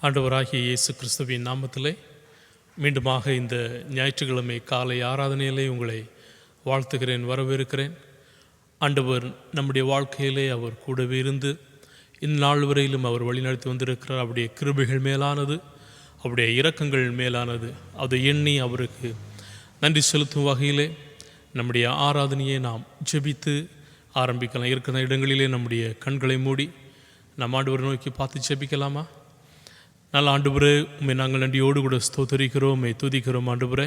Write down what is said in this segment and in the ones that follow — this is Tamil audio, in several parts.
ஆண்டவராகிய இயேசு கிறிஸ்துவின் நாமத்திலே மீண்டுமாக இந்த ஞாயிற்றுக்கிழமை காலை ஆராதனையிலே உங்களை வாழ்த்துகிறேன், வரவேற்கிறேன். ஆண்டவர் நம்முடைய வாழ்க்கையிலே அவர் கூடவே இருந்து இந்நாள் வரையிலும் அவர் வழிநடத்தி வந்திருக்கிறார். அவருடைய கிருபைகள் மேலானது, அவருடைய இரக்கங்கள் மேலானது. அதை எண்ணி அவருக்கு நன்றி செலுத்தும் வகையிலே நம்முடைய ஆராதனையை நாம் ஜெபித்து ஆரம்பிக்கலாம். இருக்கிற இடங்களிலே நம்முடைய கண்களை மூடி நம் ஆண்டவரை நோக்கி பார்த்து ஜெபிக்கலாமா? நல்ல ஆண்டவரே, உண்மை நாங்கள் நன்றியோடு கூட ஸ்தோத்தரிக்கிறோம், உண்மை துதிக்கிறோம். ஆண்டவரே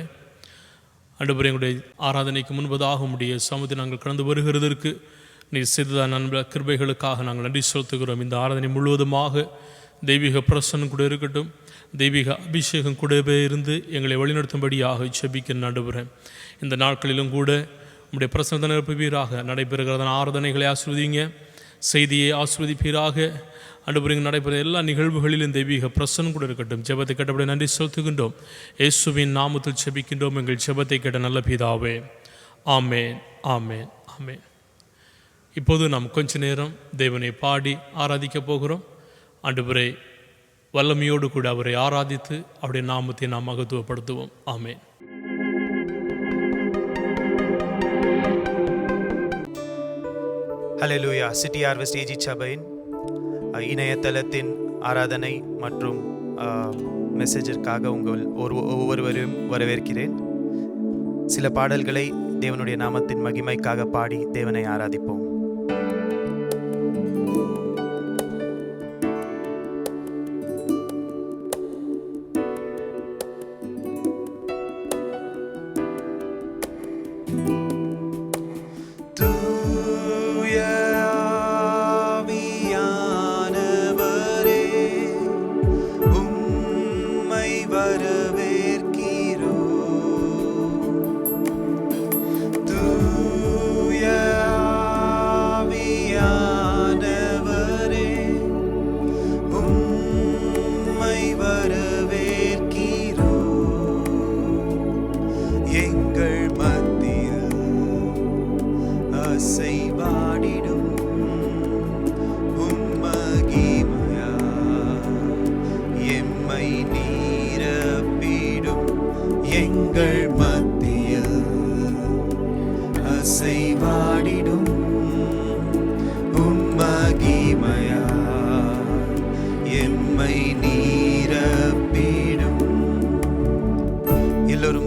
எங்களுடைய ஆராதனைக்கு முன்பதாக உம்முடைய சமூகத்தை நாங்கள் கடந்து வருகிறதற்கு நீர் செய்ததான நண்ப கிருபைகளுக்காக நாங்கள் நன்றி செலுத்துகிறோம். இந்த ஆராதனை முழுவதுமாக தெய்வீக பிரசன்னம் கூட இருக்கட்டும், தெய்வீக அபிஷேகம் கூடவே இருந்து எங்களை வழிநடத்தும்படியாக ஜெபிக்கிறேன். ஆண்டவரே, இந்த நாட்களிலும் கூட உம்முடைய பிரசன்னத்தை நிரப்புவீராக. நடைபெறுகிறதான ஆராதனைகளை ஆசீர்வதிங்க, செய்தியை ஆசீர்வதிப்பீராக. ஆண்டவரே, நடைபெற எல்லா நிகழ்வுகளிலும் தெய்வீக பிரசன்னம் கூட இருக்கட்டும். ஜெபத்தை கேட்டபடி நன்றி செலுத்துகின்றோம். இயேசுவின் நாமத்தில் ஜெபிக்கின்றோம் எங்கள் ஜெபத்தை கேட்ட நல்ல பிதாவே, ஆமேன், ஆமேன், ஆமேன். இப்போது நாம் கொஞ்ச நேரம் தேவனை பாடி ஆராதிக்கப் போகிறோம். ஆண்டவரை வல்லமையோடு கூட அவரை ஆராதித்து அவருடைய நாமத்தை நாம் மகத்துவப்படுத்துவோம். ஆமேன். ஹல்லேலூயா. சிட்டி ஹார்வெஸ்ட் ஏஜி சபையின் இணையதளத்தின் ஆராதனை மற்றும் மெசேஜிற்காக உங்கள் ஒவ்வொருவரையும் வரவேற்கிறேன். சில பாடல்களை தேவனுடைய நாமத்தின் மகிமைக்காக பாடி தேவனை ஆராதிப்போம்.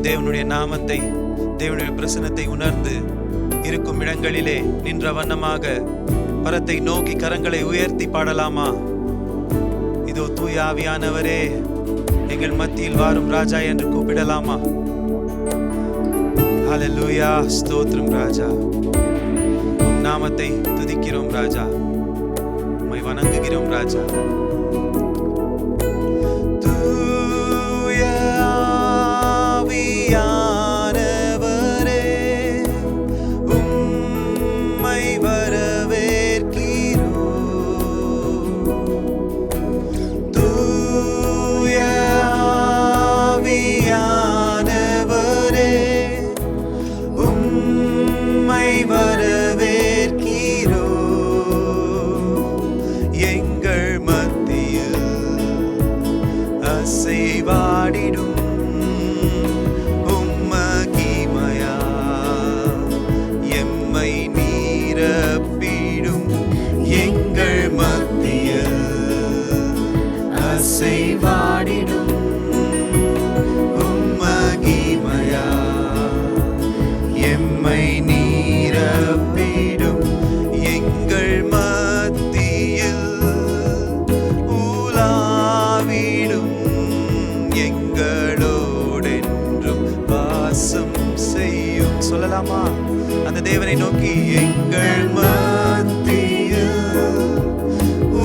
தேவனுடைய நாமத்தை, தேவனுடைய பிரசன்னத்தை உணர்ந்து இருக்கும் இடங்களிலே நின்ற வண்ணமாக பரத்தை நோக்கி கரங்களை உயர்த்தி பாடலாமா? இதோ தூய ஆவியானவரே எங்கள் மத்தியில் வாரும் ராஜா என்று கூப்பிடலாமா? ஹல்லேலூயா. ஸ்தோத்திரம் ராஜா, உம் நாமத்தை துதிக்கிறோம் ராஜா, உம்மை வணங்குகிறோம் ராஜா. சொல்லலாமா? அந்த தேவனை நோக்கி எங்கள் மத்தியில்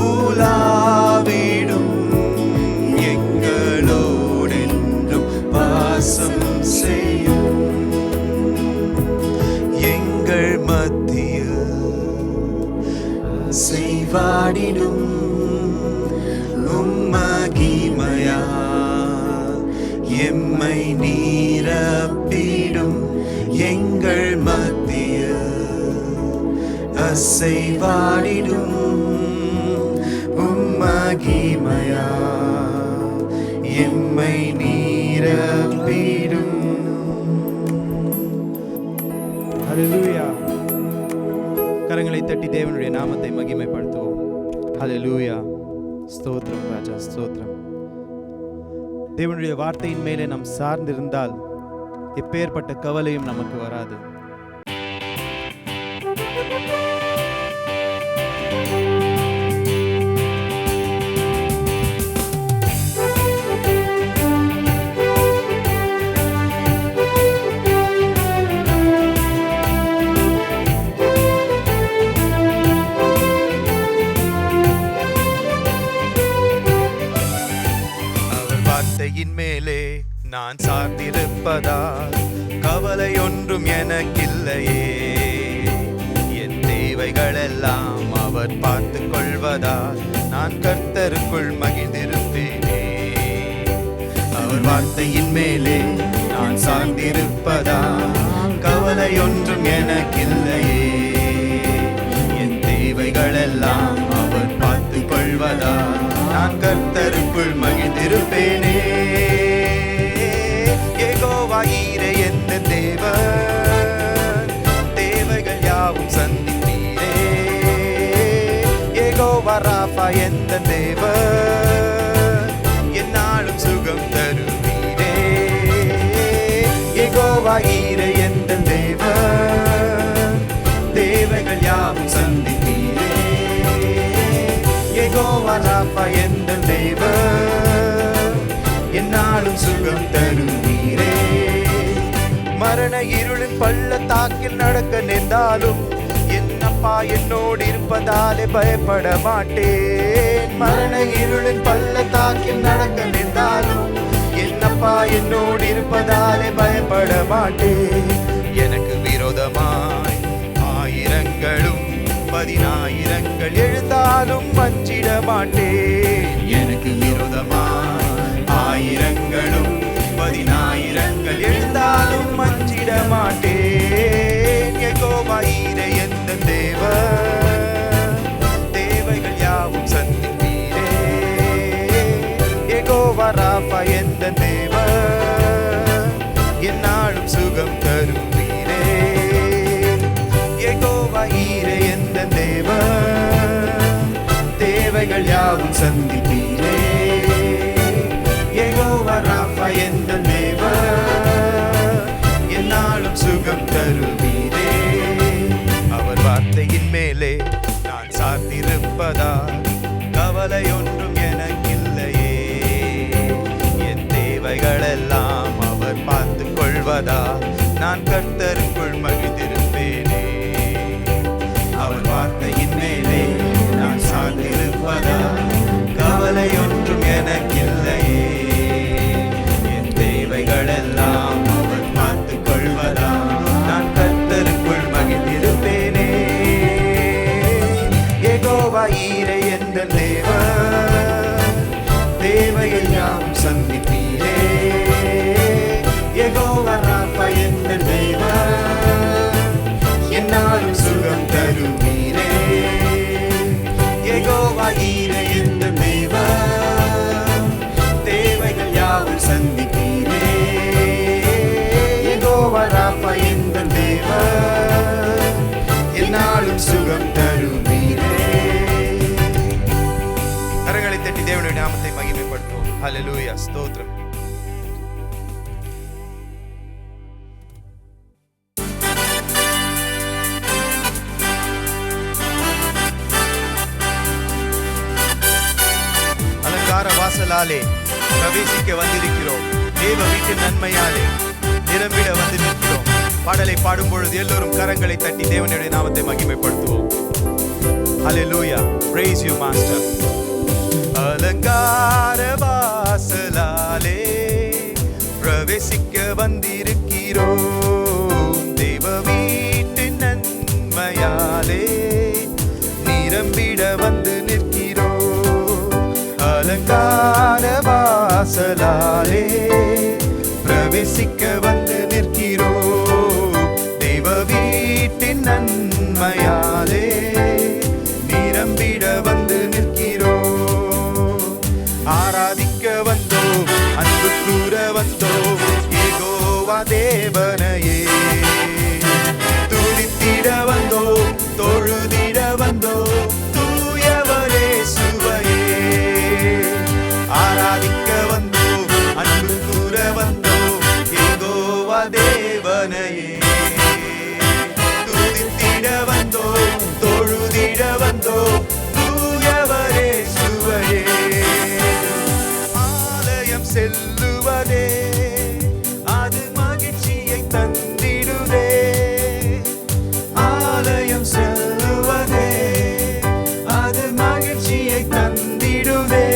உலாவிடும் எங்களோ அசைவாடிடும் உம்மகிமையா எம்மை நீரப்பிடும். ஹல்லேலூயா. கரங்களை தட்டி தேவனுடைய நாமத்தை மகிமைப்படுத்துவோம். ஹல்லேலூயா. ஸ்தோத்திரம் ராஜா, ஸ்தோத்திரம். தேவனுடைய வார்த்தையின் மேலே நாம் சார்ந்திருந்தால் எப்பேற்பட்ட கவலையும் நமக்கு வராது. மேலே நான் சார்ந்திருப்பதால் கவலை ஒன்றும் எனக்கில்லையே. என் தேவைகளெல்லாம் அவர் பார்த்து கொள்வதால் நான் கர்த்தருக்குள் மகிழ்ந்திருப்பேனே. அவர் வார்த்தையின் மேலே நான் சார்ந்திருப்பதால் கவலை ஒன்றும் எனக்கில்லையே. என் தேவைகளெல்லாம் அவர் பார்த்து கொள்வதால் நான் கர்த்தருக்குள் மகிழ்ந்திருப்பேனே. யெகோவா ஈரே எந்த தேவன், தேவைகள் யாவும் சந்திப்பீரே. யெகோவா ராஃபா எந்த தேவன், என்னாலும் சுகம் தருவீரே. யெகோவா ஈரே எந்த தேவன், தேவைகள் யாவும் சந்திப்பீரே. யெகோவா ராஃபா எந்த தேவன், என்னாலும் சுகம் தருவீரே. மரண இருளின் பள்ளத்தாக்கில் நடக்க நேர்ந்தாலும் என் அப்பா என்னோடு இருப்பதாலே பயப்பட மாட்டேன். மரண இருளின் பள்ளத்தாக்கில் நடக்க நேர்ந்தாலும் என் அப்பா என்னோடு இருப்பதாலே பயப்பட மாட்டேன். எனக்கு விரோதமாய் ஆயிரங்களும் 10,000 எழுந்தாலும் அஞ்சிட மாட்டேன். எனக்கு விரோதமாய் ஆயிரங்களும் 10,000 எழுந்தாலும் அஞ்சிட மாட்டேன். யெகோவா ஈரே எந்த தேவன், தேவைகள் யாவும் சந்திப்பீரே. யெகோவா ராஃபா எந்த தேவன், என்னாலும் சுகம் தருவீரே. யெகோவா ஈரே எந்த தேவன், தேவைகள் யாவும் சந்திப்பீரே. யெகோவா ராஃபா எந்த தேவன், என்னாலும் சுகம் தருவீரே. அவர் வார்த்தையின் மேலே நான் சார்ந்திருப்பதால் கவலை ஒன்றும் எனக்கில்லையே. என் தேவைகளெல்லாம் அவர் பார்த்து கொள்வதால் நான் கர்த்தருக்குள் மகிழ்ந்திருப்பேனே. அவர் வார்த்தையின் மேலே நான் சார்ந்திருப்பதால் கவலை ஒன்றும் எனக்கில்லையே. என் தேவைகளெல்லாம் அவர் பார்த்து கொள்வதால் நான் கர்த்தருக்குள் மகிழ்ந்திருப்பேனே. யெகோவா ஈரே எந்த தேவன், தேவைகள் யாவும் சந்திப்பீரே. யெகோவா ராஃபா எந்த தேவன், என்னாலும் சுகம் தருவீரே. யெகோவா ஈரே எந்த தேவன், தேவைகள் யாவும் சந்திப்பீரே. யெகோவா ராஃபா எந்த தேவன், என்னாலும் சுகம் தருவீரே. கரங்களை தட்டி தேவனுடைய நாமத்தை மகிமைப்படுத்துவோம். ஹல்லேலூயா, ஸ்தோத்திரம். வாசலாலே பிரவேசிக்க வந்திருக்கிறோம். தேவ வீட்டின் நன்மையாலே நிரம்பிட வந்து நிற்கிறோம். பாடலை பாடும் பொழுது எல்லோரும் கரங்களை தட்டி தேவனுடைய நாமத்தை மகிமைப்படுத்துவோம். ஹல்லேலூயா, praise you master. அலங்கார வாசலாலே பிரவேசிக்க வந்திருக்கிறோம். தேவ வீட்டின் நன்மையாலே நிரம்பிட வந்து நிற்கிறோம். அலங்கார வாசலாலே பிரவேசிக்க வந்து நிற்கிறோம். தேவ வீட்டின் நன்மையாலே தேவனையே துதித்திட வந்தோம், தொழுதிட வந்தோம், தூயவரே சுவையே ஆராதிக்க வந்தோம், அன்பு கூற வந்தோம், யெகோவா தேவனையே துதித்திட வந்தோம், தொழுதிட வந்தோம், தூயவரே சுவையே ஆலயம் செல்லுவதே அது மகிழ்ச்சியை தந்திடுதே, ஆலயம் செல்லுவதே அது மகிழ்ச்சியை தந்திடுதே,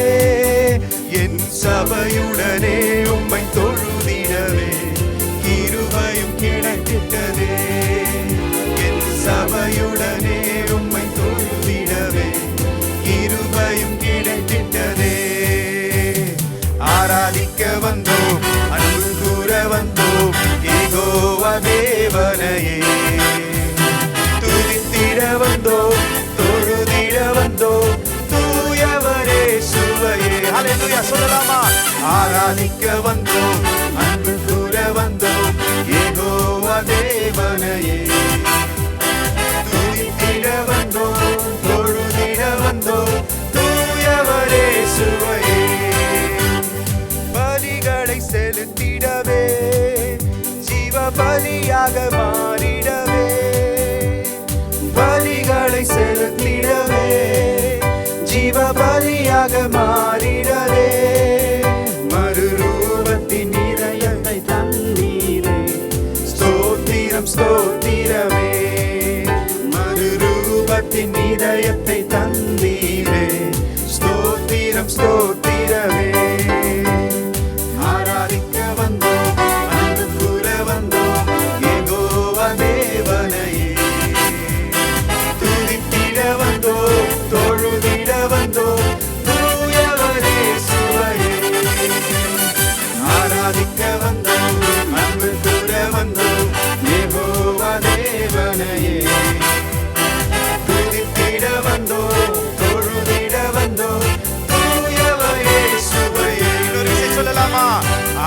என் சபையுடனே உம்மை தொழுதிடவே கிருபையும் கிடைத்திட்டதே, என் சபையுடனே உம்மை தொழுதிடவே கிருபையும் கிடைத்திட்டதே ஆராதிக்க வந்தோம், அன்பு கூற வந்தோம், யெகோவா தேவனையே துதித்திட வந்தோம், தொழுதிட வந்தோம், தூயவரே சுவையே ஹல்லேலூயா சொல்லலாமா ஆராதிக்க வந்தோம், அன்பு கூற வந்தோம், யெகோவா தேவனையே துதித்திட வந்தோம், தொழுதிட வந்தோம், தூயவரே சுவையே பலிகளை செலுத்திடவே ஜீவ பலியாக மாறிடவே, பலிகளை செலுத்திடவே ஜீவ பலியாக மாறிடவே, மறுரூபத்தின் இதயத்தை தந்தீரே ஸ்தோத்திரம் ஸ்தோத்திரமே, மறுரூபத்தின் இதயத்தை தந்தீரே ஸ்தோத்திரம் ஸ்தோத்திரமே ஆராதிக்க வந்தோம், அன்பு கூற வந்தோம், யெகோவா தேவனையே துதித்திட வந்தோம், தொழுதிட வந்தோம், தூயவரே சுவையே ஆராதிக்க வந்தோம், அன்பு கூற வந்தோம், யெகோவா தேவனையே துதித்திட வந்தோம், தொழுதிட வந்தோம், தூயவரே சுவையே சொல்லலாமா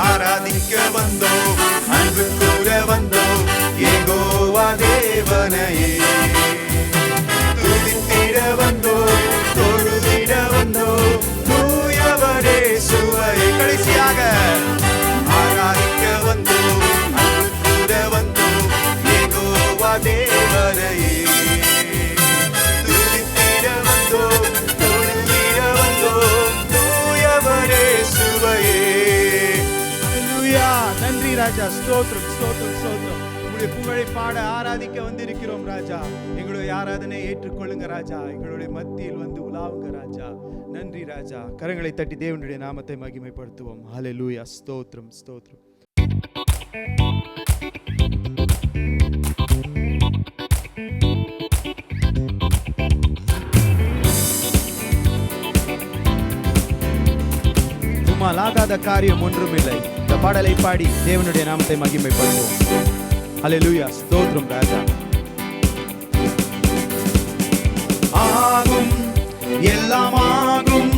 ஆராதிக்க வந்தோம், அன்பு கூற வந்தோம், யெகோவா தேவனையே துதித்திட வந்தோம், தொழுதிட வந்தோம், தூயவரே சுவையே கடைசியாக ஆராதிக்க வந்தோம், அன்பு கூற வந்தோம், யெகோவா தேவனையே துதித்திட வந்தோம், தொழுதிட வந்தோம், தூயவரே சுவையே ஹல்லேலூயா நன்றி ராஜா ஸ்தோத்திரம் ஸ்தோத்திரம் ஸ்தோத்திரம் உங்களுடைய புகழை பாட ஆராதிக்க வந்திருக்கிறோம் ராஜா, எங்களுடைய ஆராதனை ஏற்றுக்கொள்ளுங்க ராஜா, எங்களுடைய மத்தியில் வந்து உலாவுங்க ராஜா, நன்றி ராஜா கரங்களை தட்டி தேவனுடைய நாமத்தை மகிமைப்படுத்துவோம் ஹல்லேலூயா ஸ்தோத்திரம் ஸ்தோத்திரம் உம்மால் ஆகாத காரியம் ஒன்றுமில்லை. இந்த பாடலை பாடி தேவனுடைய நாமத்தை மகிமைப்படுத்துவோம். ஹல்லேலூயா ஸ்தோத்திரம் ராஜா. ஆகும் எல்லாம் ஆகும்,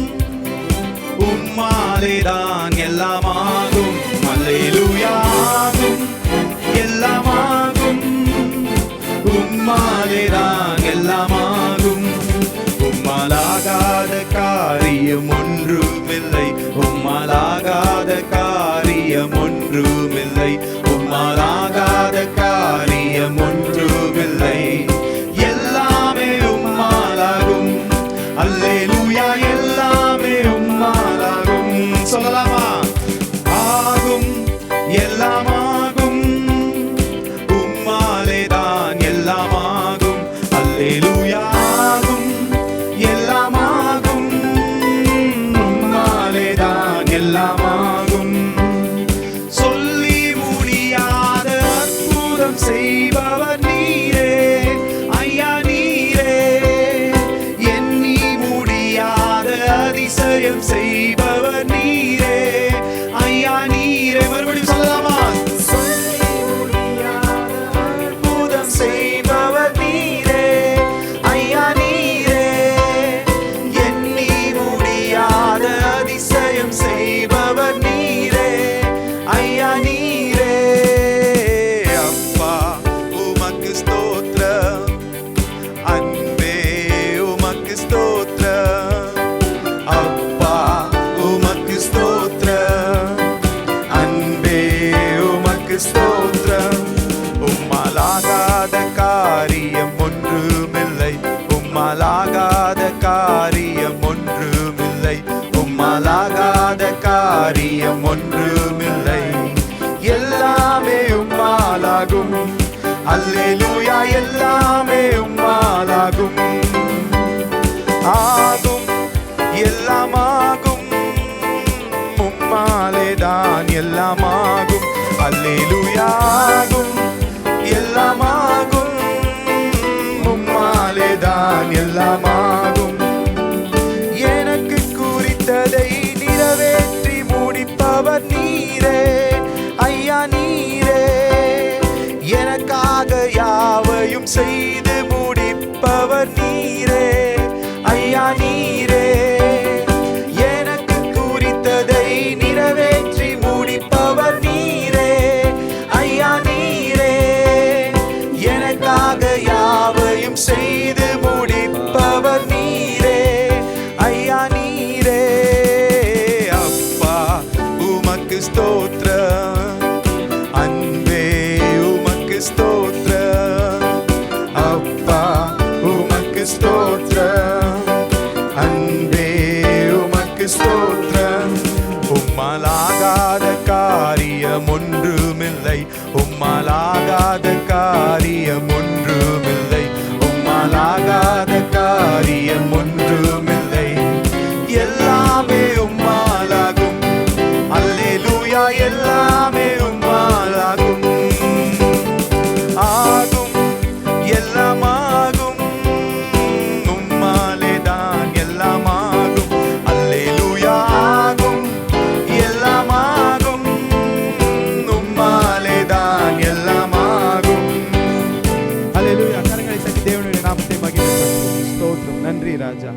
உம்மாலேதான் எல்லாம் ஆகும். ஹல்லேலூயா ஆகும் எல்லாம் ஆகும், உம்மாலேதான் எல்லாம் ஆகும். உம்மாலாகாத காரியம் ஒன்றுமில்லை, உம்மாலாகாத காரியம் ஒன்றுமில்லை, உம்மாலாகாத காரியம் ஒன்றுமில்லை. எல்லாமே உம்மாலாகும். அல்லேலூயா எல்லாமே உம்மாலாகும். சொல்லலாமா? ஆகும் எல்லாம் ஆகும், உம்மாலேதான் எல்லாம் ஆகும். அல்லேலூயா ஆகும் எல்லாம் ஆகும், உம்மாலேதான் எல்லாம் ஆகும். சொல்லி முடியாத அற்புதம் செய்பவர் நீரே ஐயா நீரே, எண்ணி முடியாத அதிசயம் செய்பவர் நீரே ஐயா நீரே. மறுபடியும் சொல்லலாமா? சொல்லி முடியாத அற்புதம் செய்பவர் நீரே ஐயா நீரே, எண்ணி முடியாத அதிசயம் செய்பவர் நீரே ஐயா நீரே. எல்லாமே உம்மாலாகும். ஆகும் எல்லாமாகும், உம்மாலேதான் எல்லாமாகும். அல்லேலூயா. ஆகும் எல்லாமாகும், உம்மாலேதான் எல்லாமாகும். எனக்கு குறித்ததை நிறைவேற்றி முடிப்பவர் நீரே ஐயா நீரே. எனக்காக யாவையும் செய்து முடிப்பவர் நீரே ஐயா நீரே. எனக்கு குறித்ததை நிறைவேற்றி முடிப்பவர் நீரே ஐயா நீரே. எனக்காக யாவையும் செய்து முடிப்பவர் நீரே ஐயா நீரே. அப்பா உமக்கு ஸ்தோத்திரம், அன்பே உமக்கு ஸ்தோத்திரம். அப்பா உமக்கு ஸ்தோத்திரம், அன்பே உமக்கு ஸ்தோத்திரம். உம்மாலாகாத காரியம் ஒன்றுமில்லை, உம்மாலாகாத காரியம் ஒன்றுமில்லை, உம்மாலாகாத காரியம் ஒன்றுமில்லை. எல்லாமே உம்மாலாகும். அல்லேலூயா. எல்லாமே உம்மாலாகும். ஆகும் எல்லாமாகும், உம்மாலேதான் எல்லாமாகும். அல்லேலூயா. ஆகும் எல்லாமாகும், உம்மாலேதான் எல்லாமாகும். அல்லேலூயா. கரங்களை தட்டி தேவனுடைய நாமத்தை மகிமைப்படுத்துவோம். ஸ்தோத்திரம். நன்றி ராஜா.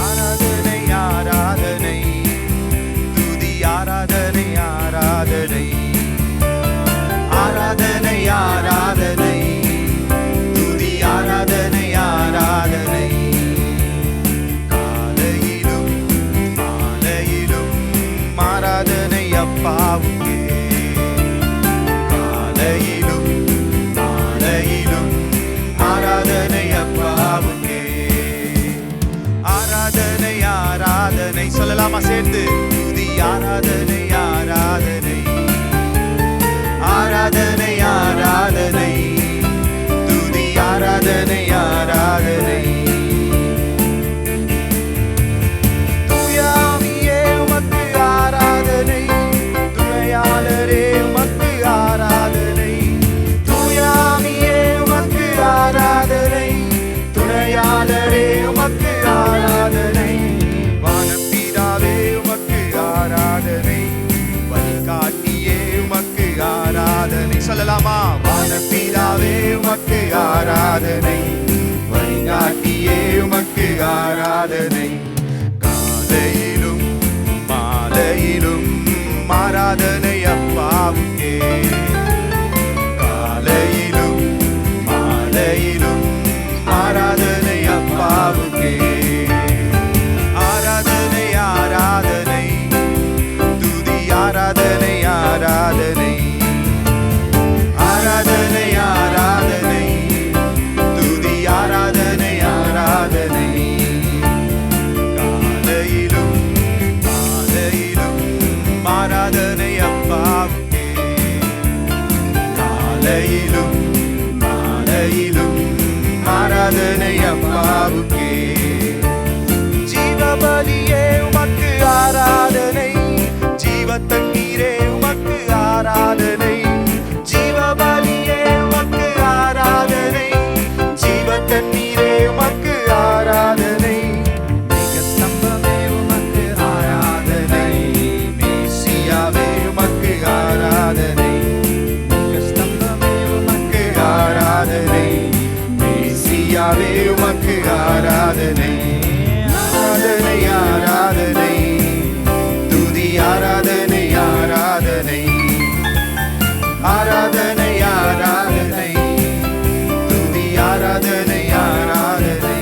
ஆராதனை ஆராதனை, துதி ஆராதனை ஆராதனை, ஆராதனை ஆராதனை, துதி ஆராதனை ஆராதனை. காலையிலும் மாலையிலும் ஆராதனை அப்பாவுக்கே. காலையிலும் மாலையிலும் ஆராதனை அப்பாவுக்கே. ஆராதனை ஆராதனை சொல்லலாமா சேர்ந்து? துதி ஆராதனை ஆராதனை, ஆராதனை ஆராதனை, துதி ஆராதனை ஆராதனை. தூயாவியே உமக்கு ஆராதனை, துணையாளரே உமக்கு ஆராதனை. தூயாவியே உமக்கு ஆராதனை, துணையாளரே உமக்கு ஆராதனை. வானப்பிதாவே உமக்கு ஆராதனை, வழிகாட்டியே உமக்கு ஆராதனை. சொல்லலாமா? வானப்பிதாவே உமக்கு ஆராதனை, வழிகாட்டியே உமக்கு ஆராதனை. காலையிலும் மாலையிலும் ஆராதனை அப்பாவுக்கே. காலையிலும் மாலையிலும் ஆராதனை அப்பாவுக்கே. ஆராதனை ஆராதனை, துதி ஆராதனை ஆராதனை, ஆராதனை ஆராதனை, துதி ஆராதனை ஆராதனை. காலையிலும் மாலையிலும் ஆராதனை அப்பாவுக்கே. காலையிலும் மாலையிலும் ஆராதனை அப்பாவுக்கே. ஜீவபலியே உமக்கு ஆராதனை, ஜீவ தண்ணீரே உமக்கு ஆராதனை. ஜீவபலியே உமக்கு ஆராதனை, ஜீவ தண்ணீரே உமக்கு ஆராதனை. மேகஸ்தம்பமே உமக்கு ஆராதனை, மேசியாவே உமக்கு ஆராதனை. மேகஸ்தம்பமே உமக்கு ஆராதனை, மேசியாவே உமக்கு ஆராதனை. ஆராதனை ஆராதனை, துதி ஆராதனை ஆராதனை, ஆராதனை ஆராதனை, துதி ஆராதனை ஆராதனை.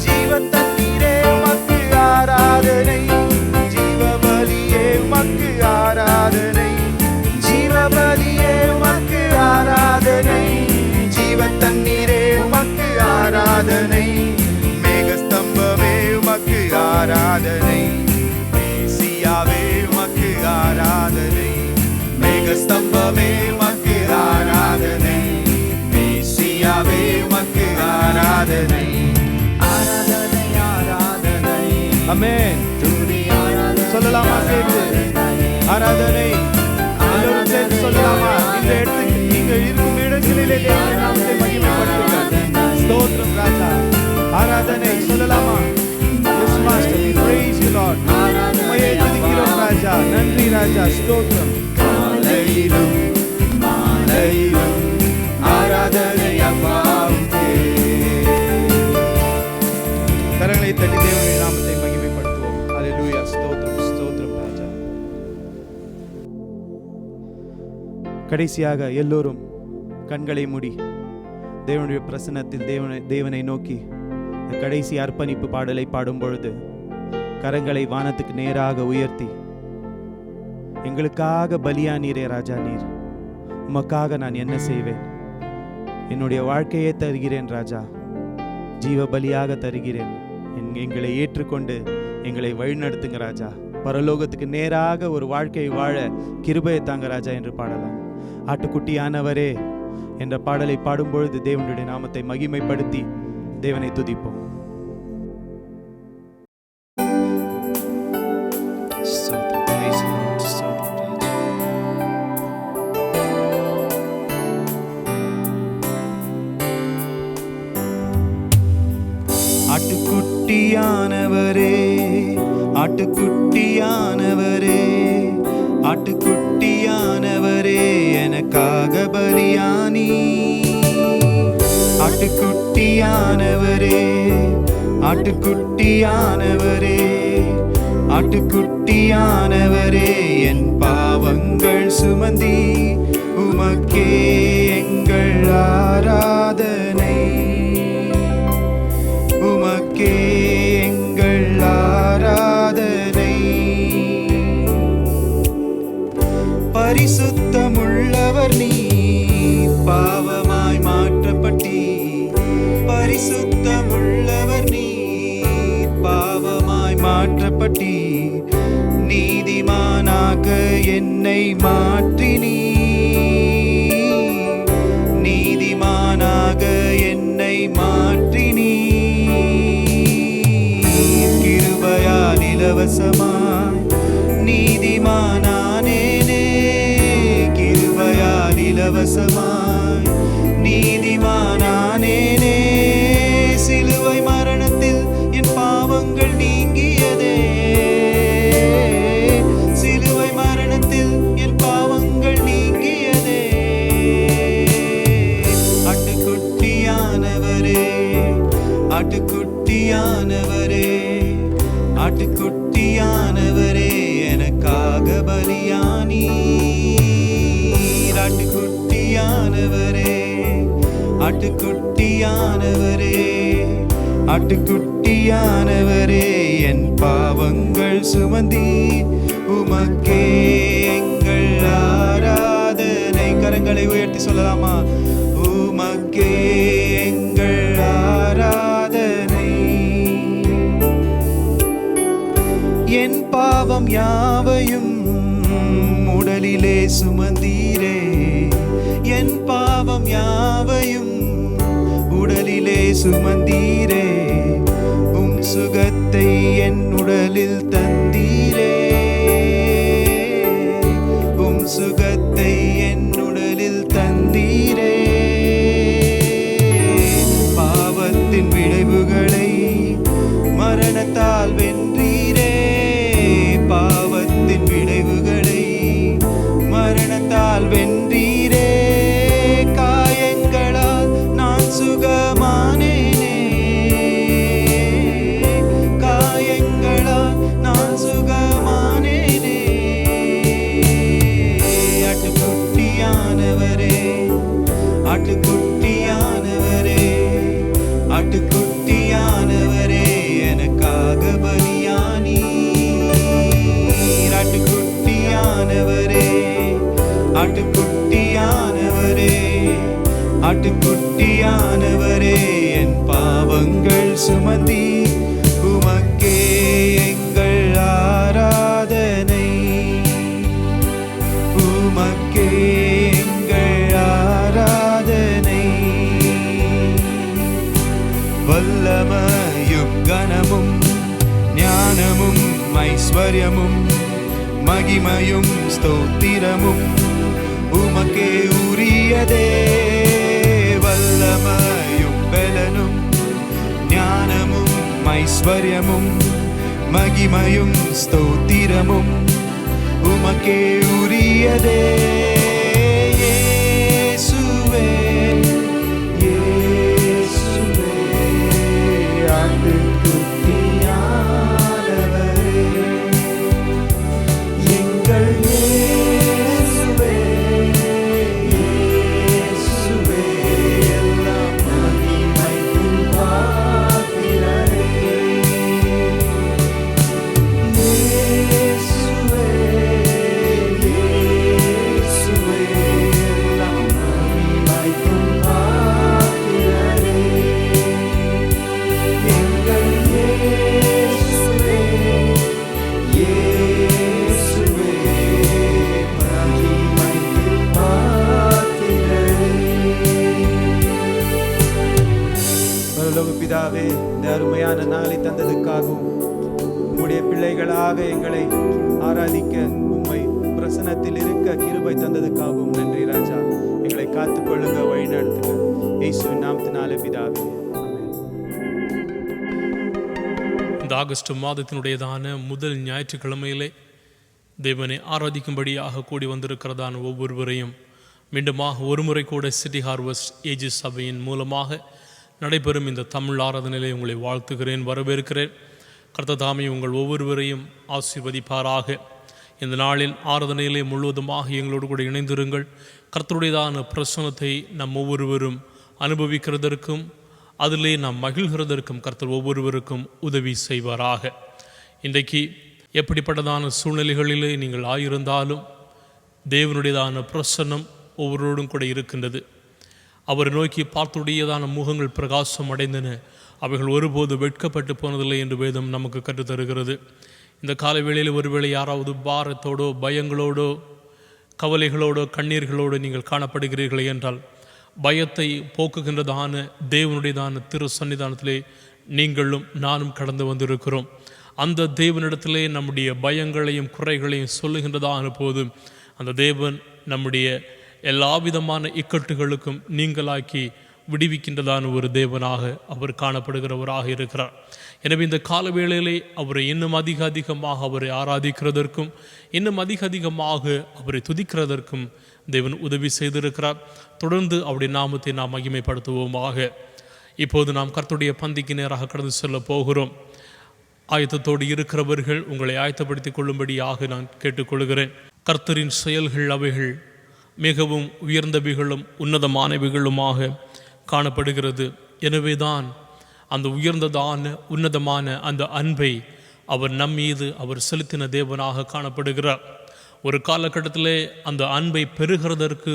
ஜீவத்த ஆராதனை, மேசியாவே உமக்கு ஆராதனை, மேகஸ்தம்பமே உமக்கு ஆராதனை, மேசியாவே உமக்கு ஆராதனை, ஆராதனை ஆராதனை. ஆமென். சொல்லலாமா சேர்ந்து? ஆராதனை எல்லோரும் சேர்ந்து சொல்லலாமா? இந்த இடத்துக்கு நீங்கள் இருக்கும் இடங்களிலே தேவனுடைய நாமத்தை மகிமைப்படுத்துங்கள். ஸ்தோத்திரம் ராஜா. ஆராதனை சொல்லலாமா? Yes master, we praise you Lord. உம்மையே துதிக்கிறோம் ராஜா. நன்றி ராஜா. ஸ்தோத்திரம். மாலையிலும் மாலையிலும் ஆராதனை அப்பாவுக்கே. கரங்களை தட்டி தேவனுடைய நாமத்தை மகிமைப்படுத்துவோம். ஹல்லேலூயா. ஸ்தோத்திரம் ஸ்தோத்திரம் ராஜா. கடைசியாக எல்லோரும் கண்களை மூடி தேவனுடைய பிரசன்னத்தில் தேவனை நோக்கி கடைசி அர்ப்பணிப்பு பாடலை பாடும் பொழுது கரங்களை வானத்துக்கு நேராக உயர்த்தி, எங்களுக்காக பலியானீரே ராஜா, நீர் உமக்காக நான் என்ன செய்வேன்? என்னுடைய வாழ்க்கையை தருகிறேன் ராஜா, ஜீவ பலியாக தருகிறேன். எங்களை ஏற்றுக்கொண்டு எங்களை வழிநடத்துங்க ராஜா. பரலோகத்துக்கு நேராக ஒரு வாழ்க்கையை வாழ கிருபையை தாங்க ராஜா என்று பாடலாம். ஆட்டுக்குட்டியானவரே என்ற பாடலை பாடும்பொழுது தேவனுடைய நாமத்தை மகிமைப்படுத்தி தேவனை துதிப்போம். ஆட்டுக்குட்டியானவரே, ஆட்டுக்குட்டியானவரே, ஆட்டுக்குட்டியானவரே, எனக்காக பலியானி. ஆட்டுக்குட்டியானவரே, ஆட்டுக்குட்டியானவரே, ஆட்டுக்குட்டியானவரே, என் பாவங்கள் சுமந்தி உமக்கே எங்கள் ஆராதனை, உமக்கே எங்கள் ஆராதனை. பரிசுத்தமுள்ளவர் நீ, பாவமாய் மாற்றப்பட்டி. பரிசுத்தமுள்ளவர் நீ, பாவமாய் மாற்றப்பட்டி. நீதிமானாக என்னை மாற்றினீ, நீதிமானாக என்னை மாற்றினீ. கிருபையால் இலவசமாய் நீதிமானானேனே, கிருபையால் இலவசமாய் நீதிமானானேனே. சிலுவை மரணத்தில் என் பாவங்கள் நீங்கியதே, சிலுவை மரணத்தில் என் பாவங்கள் நீங்கியதே. ஆட்டுக்குட்டியானவரே, ஆட்டுக்குட்டியானவரே, ஆட்டுக்குட்டியானவரே, எனக்காக பலியானி. ஆட்டுக்குட்டியானவரே, ஆட்டுக்குட்டியானவரே, ஆட்டுக்குட்டியானவரே, என் பாவங்கள் சுமந்தி உமக்கே எங்கள் ஆராதனை. கரங்களை உயர்த்தி சொல்லலாமா? உமக்கே எங்கள் ஆராதனை. என் பாவம் யாவையும் உடலிலே சுமந்தீரே, என் பாவம் யாவையும் உடலிலே சுமந்தீரே. உம் சுகத்தை என் உடலில் தந்தீரே, உம் சுகத்தை என் உடலில் தந்தீரே. பாவத்தின் விளைவுகளை மரணத்தால் வென்றீரே, பாவத்தின் விளைவுகளை மரணத்தால் வென்றீரே. காயங்களால் நான் சுகமானேனே, காயங்களால் நான் சுகமானேனே. ஆட்டுக்குட்டியானவரே, ஆட்டுக்குட்டியானவரே, ஆட்டுக்குட்டியானவரே, எனக்காக பலியானி. ஆட்டுக்குட்டியானவரே, ஆட்டுக்குட்டியானவரே, ஆட்டுக்குட்டியானவரே, என் பாவங்கள் சுமந்தி உமக்கே எங்கள் ஐஸ்வர்யமும் மகிமையும் ஸ்தோத்திரமும் உமக்கே உரியதே. வல்லமையும் பலனும் ஞானமும் ஐஸ்வர்யமும் மகிமையும் ஸ்தோத்திரமும் உமக்கே உரியதே. இயேசுவே இயேசுவே ஆட்டுக்குட்டியானவரே, எங்கள் இயேசுவே இயேசுவே எல்லாம் மகிமைக்கும் பாத்திரரே. இயேசுவே இயேசுவே எல்லாம் மகிமைக்கும் பாத்திரரே. எங்கள் இயேசுவே இயேசுவே மகிமைக்கும் பாத்திரரே. பரலோக பிதாவே, இந்த அருமையான நாளை தந்ததுக்காகவும் உம்முடைய பிள்ளைகளாக எங்களை ஆராதிக்க உம்மை பிரசன்னத்தில் இருக்க கிருபை தந்ததுக்காகவும் நன்றி ராஜா. எங்களை காத்துக்கொள்ளுங்க, வழி நடத்துங்க. இயேசுவின் நாமத்தினாலே பிதாவே, ஆமென். இந்த ஆகஸ்ட் மாதத்தினுடையதான முதல் ஞாயிற்றுக்கிழமையிலே தேவனை ஆராதிக்கும்படியாக கூடி வந்திருக்கிறதான ஒவ்வொருவரையும் மீண்டுமாக ஒருமுறை கூட சிட்டி ஹார்வெஸ்ட் ஏஜி சபையின் மூலமாக நடைபெறும் இந்த தமிழ் ஆராதனையிலே உங்களை வாழ்த்துகிறேன், வரவேற்கிறேன். கர்த்தர் தாமே உங்கள் ஒவ்வொருவரையும் ஆசீர்வதிப்பாராக. இந்த நாளின் ஆராதனையிலே முழுவதுமாக எங்களோடு கூட இணைந்திருங்கள். கர்த்தருடையதான பிரசன்னத்தை நம் ஒவ்வொருவரும் அனுபவிக்கிறதற்கும் அதிலே நாம் மகிழ்கிறதற்கும் கர்த்தர் ஒவ்வொருவருக்கும் உதவி செய்வாராக. இன்றைக்கு எப்படிப்பட்டதான சூழ்நிலைகளிலே நீங்கள் ஆயிருந்தாலும் தேவனுடையதான பிரசன்னம் ஒவ்வொருவரும் கூட இருக்கின்றது. அவரை நோக்கி பார்த்துடையதான முகங்கள் பிரகாசம் அடைந்தன, அவைகள் ஒருபோது வெட்கப்பட்டு போனதில்லை என்று வேதம் நமக்கு கற்றுத்தருகிறது. இந்த காலை வேளையில் ஒருவேளை யாராவது பாரத்தோடோ பயங்களோடோ கவலைகளோடோ கண்ணீர்களோடு நீங்கள் காணப்படுகிறீர்களே என்றால், பயத்தை போக்குகின்றதான தேவனுடையதான திரு சன்னிதானத்திலே நீங்களும் நானும் கடந்து வந்திருக்கிறோம். அந்த தேவனிடத்திலே நம்முடைய பயங்களையும் குறைகளையும் சொல்லுகின்றதான போது அந்த தேவன் நம்முடைய எல்லா விதமான இக்கட்டுகளுக்கும் நீங்களாக்கி விடுவிக்கின்றதான ஒரு தேவனாக அவர் காணப்படுகிறவராக இருக்கிறார். எனவே இந்த கால வேளையிலே அவரை இன்னும் அதிகமாக அவரை ஆராதிக்கிறதற்கும் இன்னும் அதிகமாக அவரை துதிக்கிறதற்கும் தேவன் உதவி செய்திருக்கிறார். தொடர்ந்து அவருடைய நாமத்தை நாம் மகிமைப்படுத்துவோமாக. இப்போது நாம் கர்த்தருடைய பந்திக்கு நேராக கடந்து செல்ல போகிறோம். ஆயத்தத்தோடு இருக்கிறவர்கள் உங்களை ஆயத்தப்படுத்திக் கொள்ளும்படியாக நான் கேட்டுக்கொள்கிறேன். கர்த்தரின் செயல்கள் அவைகள் மிகவும் உயர்ந்தவைகளும் உன்னதமானவைகளுமாக காணப்படுகிறது. எனவேதான் அந்த உன்னதமான அந்த அன்பை அவர் நம்மீது அவர் செலுத்தின தேவனாக காணப்படுகிறார். ஒரு காலகட்டத்திலே அந்த அன்பை பெறுகிறதற்கு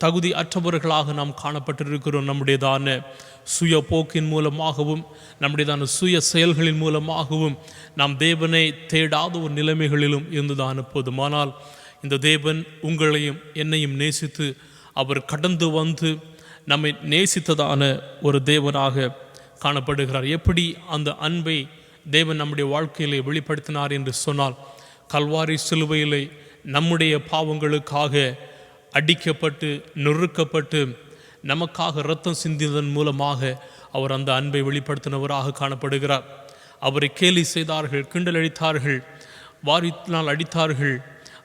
தகுதி அற்றவர்களாக நாம் காணப்பட்டிருக்கிறோம். நம்முடையதான சுய போக்கின் மூலமாகவும் நம்முடையதான சுய செயல்களின் மூலமாகவும் நாம் தேவனை தேடாத ஒரு நிலைமைகளிலும் இருந்துதான் போதுமானால் இந்த தேவன் உங்களையும் என்னையும் நேசித்து அவர் கடந்து வந்து நம்மை நேசித்ததான ஒரு தேவனாக காணப்படுகிறார். எப்படி அந்த அன்பை தேவன் நம்முடைய வாழ்க்கையிலே வெளிப்படுத்தினார் என்று சொன்னால், கல்வாரி சிலுவையிலே நம்முடைய பாவங்களுக்காக அடிக்கப்பட்டு நொறுக்கப்பட்டு நமக்காக இரத்தம் சிந்தியதன் மூலமாக அவர் அந்த அன்பை வெளிப்படுத்தினவராக காணப்படுகிறார். அவரை கேலி செய்தார்கள், கிண்டல் அடித்தார்கள், வாரினால் அடித்தார்கள்,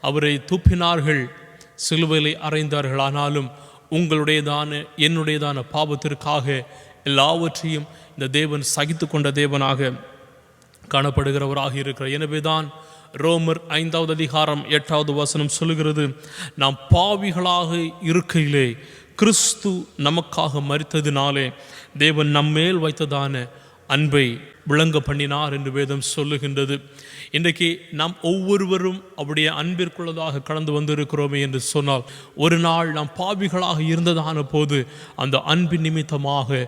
அவரை துப்பினார்கள், சிலுவையிலே அறைந்தார்கள். ஆனாலும் உங்களுடையதான என்னுடையதான பாவத்திற்காக எல்லாவற்றையும் இந்த தேவன் சகித்து கொண்ட தேவனாக காணப்படுகிறவராக இருக்கிறார். எனவேதான் ரோமர் 5வது அதிகாரம் 8வது வசனம் சொல்லுகிறது, நாம் பாவிகளாக இருக்கையிலே கிறிஸ்து நமக்காக மரித்ததினாலே தேவன் நம்மேல் வைத்ததான அன்பை விளங்க பண்ணினார் என்று வேதம் சொல்லுகின்றது. இன்றைக்கு நாம் ஒவ்வொருவரும் அவருடைய அன்பிற்குள்ளதாக கடந்து வந்திருக்கிறோமே என்று சொன்னால், ஒரு நாள் நாம் பாவிகளாக இருந்ததான போது அந்த அன்பின் நிமித்தமாக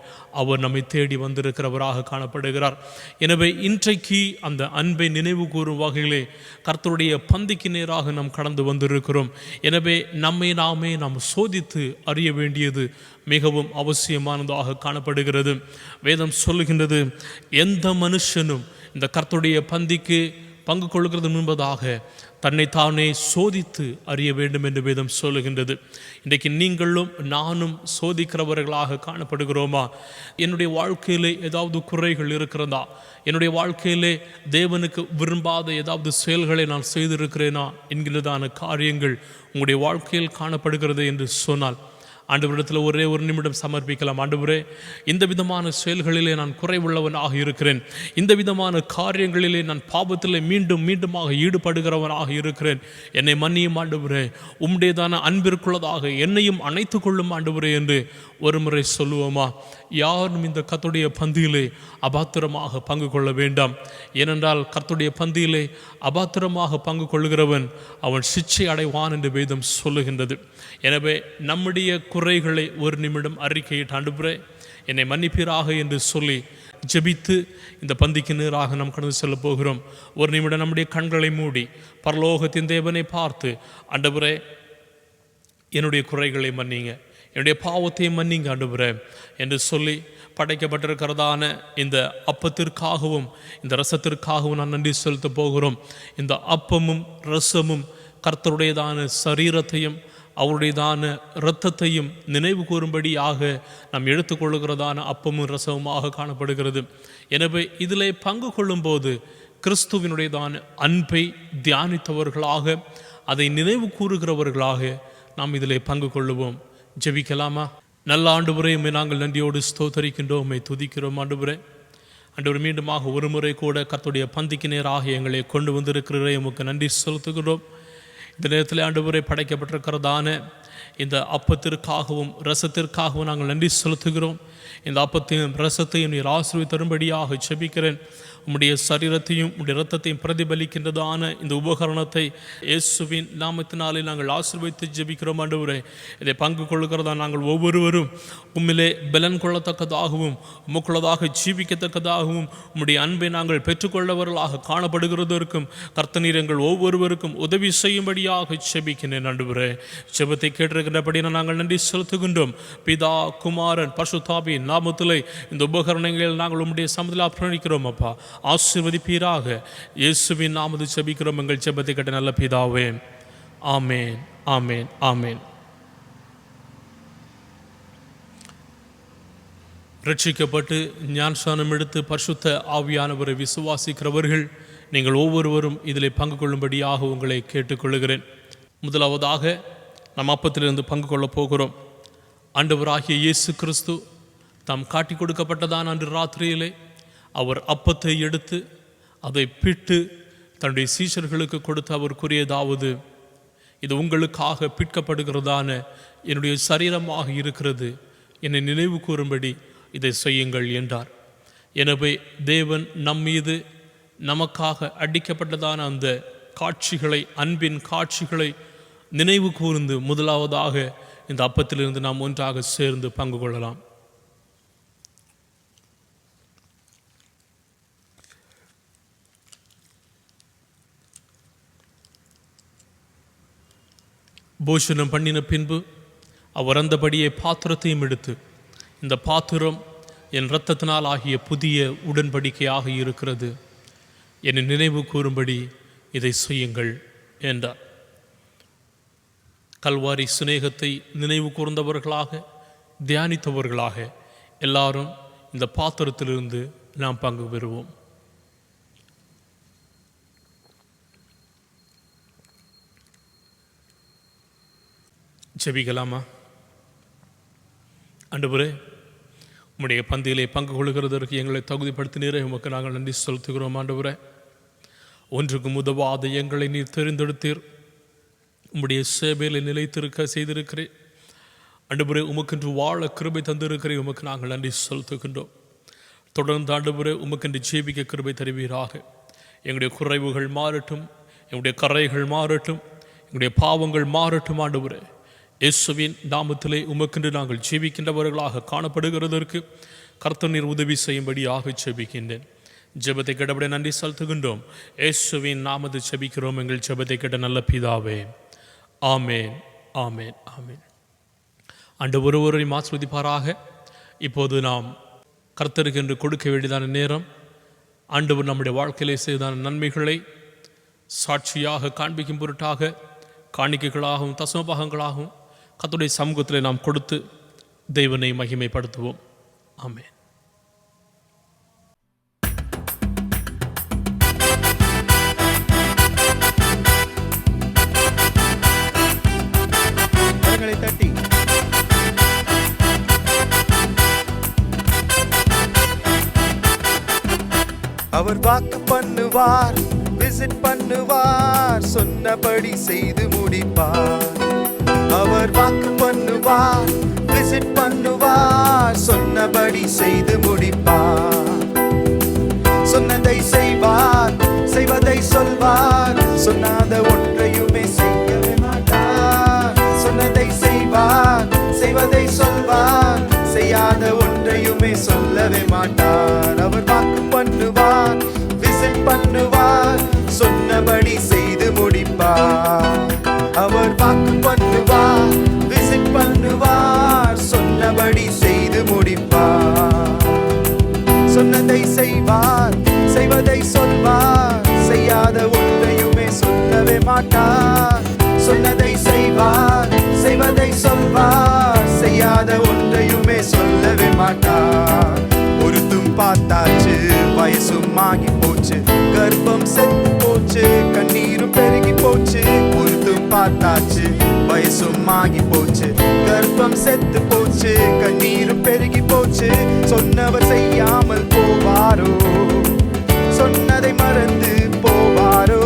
அவர் நம்மை தேடி வந்திருக்கிறவராக காணப்படுகிறார். எனவே இன்றைக்கு அந்த அன்பை நினைவு கூறும் வகையிலே கர்த்தருடைய பந்திக்கு நேராக நாம் கடந்து வந்திருக்கிறோம். எனவே நம்மை நாம் சோதித்து அறிய வேண்டியது மிகவும் அவசியமானதாக காணப்படுகிறது. வேதம் சொல்லுகின்றது, எந்த மனுஷனும் இந்த கர்த்தருடைய பந்திக்கு பங்கு கொள்கிறது முன்பதாக தன்னைத்தானே சோதித்து அறிய வேண்டும் என்று வேதம் சொல்லுகின்றது. இன்றைக்கு நீங்களும் நானும் சோதிக்கிறவர்களாக காணப்படுகிறோமா? என்னுடைய வாழ்க்கையிலே ஏதாவது குறைகள் இருக்கிறதா? என்னுடைய வாழ்க்கையிலே தேவனுக்கு விரும்பாத ஏதாவது செயல்களை நான் செய்திருக்கிறேனா என்கிறதான காரியங்கள் உங்களுடைய வாழ்க்கையில் காணப்படுகிறது என்று சொன்னால் ஆண்டவரிடத்தில் ஒரே ஒரு நிமிடம் சமர்ப்பிக்கலாம். ஆண்டவரே, இந்த விதமான செயல்களிலே நான் குறைவுள்ளவனாக இருக்கிறேன், இந்த விதமான காரியங்களிலே நான் பாவத்திலே மீண்டும் மீண்டுமாக ஈடுபடுகிறவனாக இருக்கிறேன், என்னை மன்னியும் ஆண்டவரே, உம்முடையதான அன்பிற்குள்ளதாக என்னையும் அணைத்து கொள்ளும் ஆண்டவரே என்று ஒரு முறை சொல்லுவோமா? யாரும் இந்த கர்த்தருடைய பந்தியிலே அபாத்திரமாக பங்கு கொள்ள வேண்டாம். ஏனென்றால் கர்த்தருடைய பந்தியிலே அபாத்திரமாக பங்கு கொள்கிறவன் அவன் சிட்சை அடைவான் என்று வேதம் சொல்லுகின்றது. எனவே நம்முடைய குறைகளை ஒரு நிமிடம் அறிக்கையிட்டு ஆண்டவரே என்னை மன்னிப்பீராக என்று சொல்லி ஜெபித்து இந்த பந்திக்கு நேராக நாம் கடந்து செல்ல போகிறோம். ஒரு நிமிடம் நம்முடைய கண்களை மூடி பரலோகத்தின் தேவனை பார்த்து, ஆண்டவரே என்னுடைய குறைகளை மன்னிங்க, என்னுடைய பாவத்தையும் மன்னிங்க ஆண்டவரே என்று சொல்லி படைக்கப்பட்டிருக்கிறதான இந்த அப்பத்திற்காகவும் இந்த ரசத்திற்காகவும் நான் நன்றி செலுத்த போகிறோம். இந்த அப்பமும் ரசமும் கர்த்தருடையதான சரீரத்தையும் அவருடையதான இரத்தத்தையும் நினைவு கூறும்படியாக நாம் எடுத்துக்கொள்ளுகிறதான அப்பமும் ரசமுமாக காணப்படுகிறது. எனவே இதிலே பங்கு கொள்ளும்போது கிறிஸ்துவினுடையதான அன்பை தியானித்தவர்களாக, அதை நினைவு கூறுகிறவர்களாக நாம் இதிலே பங்கு கொள்ளுவோம். ஜெபிக்கலாமா? நல்ல ஆண்டவரே, நாங்கள் நன்றியோடு ஸ்தோத்தரிக்கின்றோம், துதிக்கிறோம் ஆண்டவரே. ஆண்டவர் மீண்டுமாக ஒரு முறை கூட கர்த்தருடைய பந்திக்கு நேராக எங்களை கொண்டு வந்திருக்கிறே உமக்கு நன்றி செலுத்துகிறோம். இந்த நேரத்தில் ஆண்டவரே படைக்கப்பட்டிருக்கிறதான இந்த அப்பத்திற்காகவும் ரசத்திற்காகவும் நாங்கள் நன்றி செலுத்துகிறோம். இந்த அப்பத்தையும் ரசத்தையும் நீர் ஆசீர்வதித்தரும்படியாக ஜெபிக்கிறேன். உம்முடைய சரீரத்தையும் உம்முடைய இரத்தத்தையும் பிரதிபலிக்கின்றதான இந்த உபகரணத்தை இயேசுவின் நாமத்தினாலே நாங்கள் ஆசீர்வதித்து ஜெபிக்கிறோம் ஆண்டவரே. இதை பங்கு கொள்ளுகிறதா நாங்கள் ஒவ்வொருவரும் உம்மிலே பலன் கொள்ளத்தக்கதாகவும் உமக்குள்ளதாக ஜீவிக்கத்தக்கதாகவும் உம்முடைய அன்பை நாங்கள் பெற்றுக்கொள்ளவர்களாக காணப்படுகிறதற்கும் கர்த்தநீர் எங்கள் ஒவ்வொருவருக்கும் உதவி செய்யும்படியாக ஜெபிக்கிறேன் ஆண்டவரே. ஜெபத்தை கேட்டிருக்கிறபடி நாங்கள் நன்றி செலுத்துகின்றோம். பிதா, குமாரன், பரிசுத்தாவியின் நாமத்திலே இந்த உபகரணங்களில் நாங்கள் உம்முடைய சமூகத்தில் அர்ப்பணிக்கிறோம். அப்பா ஆசீர்வதிப்பீராக. இயேசுவின் நாமத்தில் ஜெபிக்கிறோம் எங்கள் ஜெபத்தை கேட்ட நல்ல பிதாவே. ஆமேன், ஆமேன், ஆமேன். ரட்சிக்கப்பட்டு ஞானஸ்நானம் எடுத்து பரிசுத்த ஆவியானவரை விசுவாசிக்கிறவர்கள் நீங்கள் ஒவ்வொருவரும் இதில் பங்கு கொள்ளும்படியாக உங்களை கேட்டுக்கொள்கிறேன். முதலாவதாக நம் அப்பத்திலிருந்து பங்கு கொள்ளப் போகிறோம். ஆண்டவராகிய இயேசு கிறிஸ்து தாம் காட்டி கொடுக்கப்பட்டதான் அன்று ராத்திரியிலே அவர் அப்பத்தை எடுத்து அதை பிட்டு தன்னுடைய சீஷர்களுக்கு கொடுத்து அவர் கூறியதாவது, இது உங்களுக்காக பிற்கப்படுகிறதான என்னுடைய சரீரமாக இருக்கிறது, என்னை நினைவு கூறும்படி இதை செய்யுங்கள் என்றார். எனவே தேவன் நம்மீது நமக்காக அடிக்கப்பட்டதான அந்த காட்சிகளை, அன்பின் காட்சிகளை நினைவு கூர்ந்து முதலாவதாக இந்த அப்பத்திலிருந்து நாம் ஒன்றாக சேர்ந்து பங்கு கொள்ளலாம். போஷனம் பண்ணின பின்பு அவர் அந்தபடியே பாத்திரத்தையும் எடுத்து, இந்த பாத்திரம் என் இரத்தத்தினால் ஆகிய புதிய உடன்படிக்கையாக இருக்கிறது, என்னை நினைவு கூறும்படி இதை செய்யுங்கள் என்றார். கல்வாரி சிநேகத்தை நினைவு கூர்ந்தவர்களாக, தியானித்தவர்களாக எல்லாரும் இந்த பாத்திரத்திலிருந்து நாம் பங்கு பெறுவோம். ஜெபிக்கலாமா? ஆண்டவரே, உம்முடைய பந்தியிலே பங்கு கொள்கிறதற்கு எங்களை தகுதிப்படுத்தினீரே, உமக்கு நாங்கள் நன்றி செலுத்துகிறோம். ஆண்டவரே, ஒன்றுக்கும் உதவாத எங்களை நீர் தெரிந்தெடுத்தீர், உம்முடைய சேவையில் நிலைத்திருக்க செய்திருக்கிறேன். ஆண்டவரே, உமக்கென்று வாழ கிருபை தந்திருக்கிறேன், உமக்கு நாங்கள் நன்றி செலுத்துகின்றோம். தொடர்ந்து ஆண்டவரே உமக்கென்று ஜீவிக்க கிருபை தருவீராக. எங்களுடைய குறைவுகள் மாறட்டும், எங்களுடைய கரைகள் மாறட்டும், எங்களுடைய பாவங்கள் மாறட்டும். ஆண்டவரே, இயேசுவின் நாமத்திலே உமக்கென்று நாங்கள் ஜீவிக்கின்றவர்களாக காணப்படுகிறதற்கு கர்த்தர் நீர் உதவி செய்யும்படியாக ஜெபிக்கின்றேன். ஜெபத்தை கேட்டபடி நன்றி செலுத்துகின்றோம். இயேசுவின் நாமத்தை ஜெபிக்கிறோம் எங்கள் ஜெபத்தை கேட்ட நல்ல பிதாவே. ஆமேன், ஆமேன், ஆமேன். ஆண்டவர் ஒருவரையும் ஆசீர்வதிப்பாராக. இப்போது நாம் கர்த்தருக்கு என்று கொடுக்க வேண்டியதான நேரம். ஆண்டவர் நம்முடைய வாழ்க்கையிலே செய்தான நன்மைகளை சாட்சியாக காண்பிக்கும் பொருட்டாக காணிக்கைகளாகவும் தசமபாகங்களாகவும் கர்த்தருடைய சமூகத்தில் நாம் கொடுத்து தேவனை மகிமைப்படுத்துவோம். ஆமென். கரங்களை தட்டி அவர் வாக்கு பண்ணுவார், விசிட் பண்ணுவார், சொன்னபடி செய்து முடிப்பார். அவர் வாக்கு பண்ணுவார், விசிட் பண்ணுவார், சொன்னபடி செய்து முடிப்பார். சொன்னதை செய்வார், செய்வதை சொல்வார், சொன்னாத ஒன்றையுமே செய்யவே மாட்டார். சொன்னதை செய்வார், செய்வதை சொல்வார், செய்யாத ஒன்றையுமே சொல்லவே மாட்டார். அவர் வாக்கு பண்ணுவார், விசிட் பண்ணுவார், சொன்னபடி செய்து முடிப்பார். அவர் வாக்கு பண்ணுவார், விசிட் பண்ணுவார், சொன்னபடி செய்து முடிப்பார். சொன்னதை செய்வார், செய்வதை சொல்வார், செய்யாத ஒன்றையுமே சொல்லவே மாட்டார். சொன்னதை செய்வார், செய்வதை சொல்வார், செய்யாத ஒன்றையுமே சொல்லவே மாட்டார். பொறுத்தும் பார்த்தாச்சு, வயசும் ஆகி போச்சு, கர்ப்பம் செத்து போச்சு, கண்ணீரும் பெருகி போச்சு. பொறுத்தும் பார்த்தாச்சு, வயசும் ஆகி போச்சு, கர்ப்பம் செத்து போச்சு, கண்ணீரும் பெருகி போச்சு. சொன்னவர் செய்யாமல் போவாரோ? சொன்னதை மறந்து போவாரோ?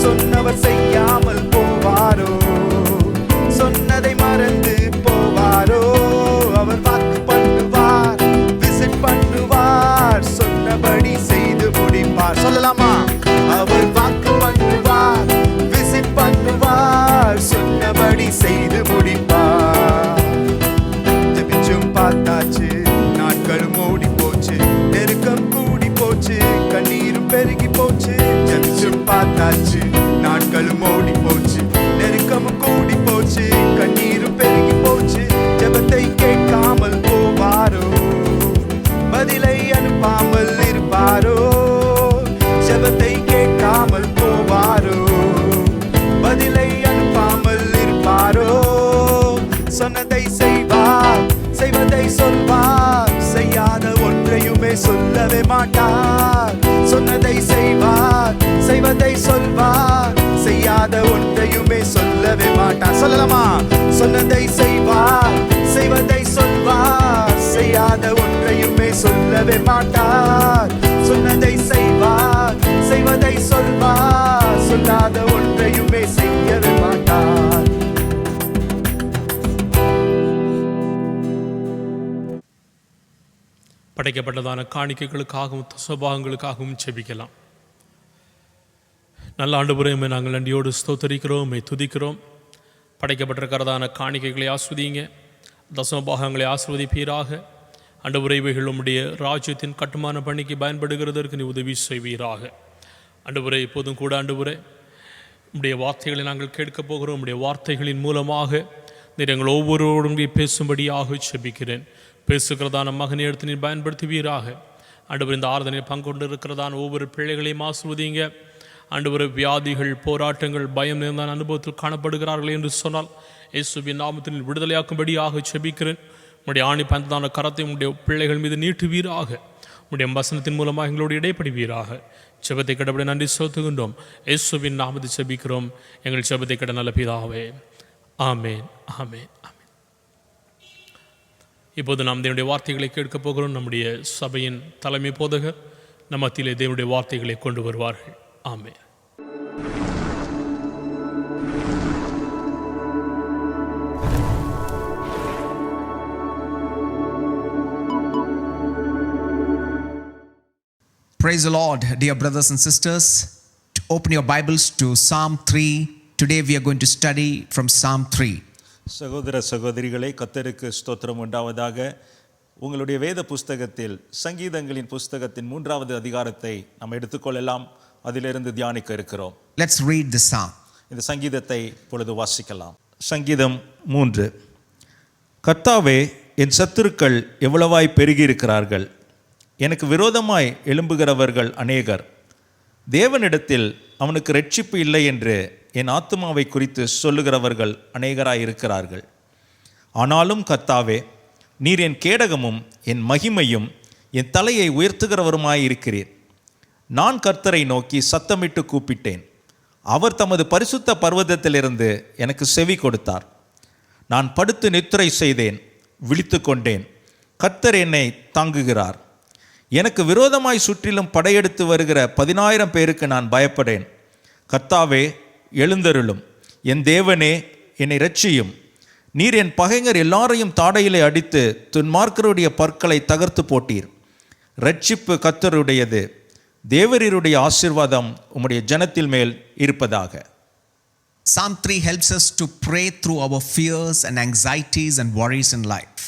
சொன்னவர் செய்யாமல் போவாரோ? சொன்னதை மறந்து போவாரோ? அவர் வாக்கு பண்ணுவார், விசிட் பண்ணுவார், சொன்னபடி செய்து முடிப்பார். சொல்லலாமா? அவர் வாக்கு பண்ணுவார், விசிட் பண்ணுவார், சொன்னபடி செய்து முடிப்பார். ஜெபிச்சும் பார்த்தாச்சு, நாட்களும் ஓடி போச்சு, நெருக்கம் கூடி போச்சு, கண்ணீரும் பெருகி போச்சு. ஜெபிச்சும் பார்த்தாச்சு, நாட்களும் ஓடி போச்சு, நெருக்கமும் கூடி போச்சு, கண்ணீரும் பெருகி போச்சு. ஜெபத்தை கேட்காமல் போவாரோ? பதிலை அனுப்பாமல் இருப்பாரோ? ஜெபத்தை கேட்காமல் போவாரோ? பதிலை அனுப்பாமல் இருப்பாரோ? சொன்னதை செய்வார், செய்வதை சொல்வார், செய்யாத ஒன்றையுமே சொல்லவே மாட்டார். சொன்னதை செய்வார், செய்வதை சொல்வார், செய்யாத ஒன்றையுமே சொல்லவே மாட்டார். சொல்லலாமா? சொன்னதை செய்வார், செய்வதை சொல்வார், செய்யாத ஒன்றையுமே சொல்லவே மாட்டார். சொன்னதை செய்வார், செய்வதை சொல்வார், சொல்லாத ஒன்றையுமே செய்யவே மாட்டார். படைக்கப்பட்டதான காணிக்கைகளுக்காகவும் தசபாகங்களுக்காகவும் செபிக்கலாம். நல்ல ஆண்டவரே, நாங்கள் நன்றியோடு ஸ்தோத்தரிக்கிறோம், துதிக்கிறோம். படைக்கப்பட்டிருக்கிறதான காணிக்கைகளை ஆஸ்வதிங்க, தசமபாகங்களை ஆஸ்வதிப்பீராக. ஆண்டவரே, இவைகள் உம்முடைய ராஜ்யத்தின் கட்டுமான பணிக்கு பயன்படுகிறதற்கு நீ உதவி செய்வீராக. ஆண்டவரே, இப்போதும் கூட ஆண்டவரே, உம்முடைய வார்த்தைகளை நாங்கள் கேட்கப் போகிறோம். உம்முடைய வார்த்தைகளின் மூலமாக நீர் எங்கள் ஒவ்வொருவரோடும் பேசும்படியாக செபிக்கிறேன். பேசுகிறதான மகனை எடுத்து நீர் பயன்படுத்துவீராக. ஆண்டவர், இந்த ஆராதனை பங்கு கொண்டு இருக்கிறதான ஒவ்வொரு பிள்ளைகளையும் ஆசிர்வதிங்க. ஆண்டவர், வியாதிகள், போராட்டங்கள், பயம் நிறைந்தான அனுபவத்தில் காணப்படுகிறார்கள் என்று சொன்னால் இயேசுவின் நாமத்தில் விடுதலையாக்கும்படியாக செபிக்கிறேன். உம்முடைய ஆணி பந்ததான கரத்தை உம்முடைய பிள்ளைகள் மீது நீட்டுவீராக. உம்முடைய வசனத்தின் மூலமாக எங்களோடு இடைப்படுவீராக. செபத்தை கடப்பட நன்றி செலுத்துகின்றோம். இயேசுவின் நாமத்தை செபிக்கிறோம் எங்கள் செபத்தை கட நல்ல பிதாவே. ஆமேன், ஆமேன், ஆமேன். இப்போது நாம் தேவனுடைய வார்த்தைகளை கேட்கப் போகிறோம். நம்முடைய சபையின் தலைமை போதகர் நம் மத்தியிலே தேவனுடைய வார்த்தைகளை கொண்டு வருவார்கள். ஆமென். Praise the Lord, dear brothers and sisters. Open your Bibles to Psalm 3. Today we are going to study from Psalm 3. சகோதர சகோதரிகளை, கர்த்தருக்கு ஸ்தோத்திரம் உண்டாவதாக. உங்களுடைய வேத புஸ்தகத்தில் சங்கீதங்களின் புஸ்தகத்தின் 3வது அதிகாரத்தை நாம் எடுத்துக்கொள்ளலாம். அதிலிருந்து தியானிக்க இருக்கிறோம். Let's read the psalm. இந்த சங்கீதத்தை இப்பொழுது வாசிக்கலாம். சங்கீதம் 3. கர்த்தாவே, என் சத்துருக்கள் எவ்வளவாய் பெருகி இருக்கிறார்கள். எனக்கு விரோதமாய் எழும்புகிறவர்கள் அநேகர். தேவனிடத்தில் அவனுக்கு இரட்சிப்பு இல்லை என்று என் ஆத்துமாவை குறித்து சொல்லுகிறவர்கள் அநேகராய் இருக்கிறார்கள். ஆனாலும் கர்த்தாவே, நீர் என் கேடகமும் என் மகிமையும் என் தலையை உயர்த்துகிறவருமாயிருக்கிறீர். நான் கர்த்தரை நோக்கி சத்தமிட்டு கூப்பிட்டேன். அவர் தமது பரிசுத்த பர்வதத்திலிருந்து எனக்கு செவி கொடுத்தார். நான் படுத்து நித்திரை செய்தேன், விழித்து கொண்டேன். கர்த்தர் என்னை தாங்குகிறார். எனக்கு விரோதமாய் சுற்றிலும் படையெடுத்து வருகிற 10,000 பேருக்கு நான் பயப்படேன். கர்த்தாவே, எழுந்தருளும். என் தேவனே, என்னை இரட்சியும். நீர் என் பகைஞர் எல்லாரையும் தாடையிலே அடித்து துன்மார்க்கருடைய பற்களை தகர்த்து போட்டீர். இரட்சிப்பு கர்த்தருடையது. தேவரீருடைய ஆசீர்வாதம் உம்முடைய ஜனத்தில் மேல் இருப்பதாக. Psalm 3 helps us to pray through our fears and anxieties and worries in life.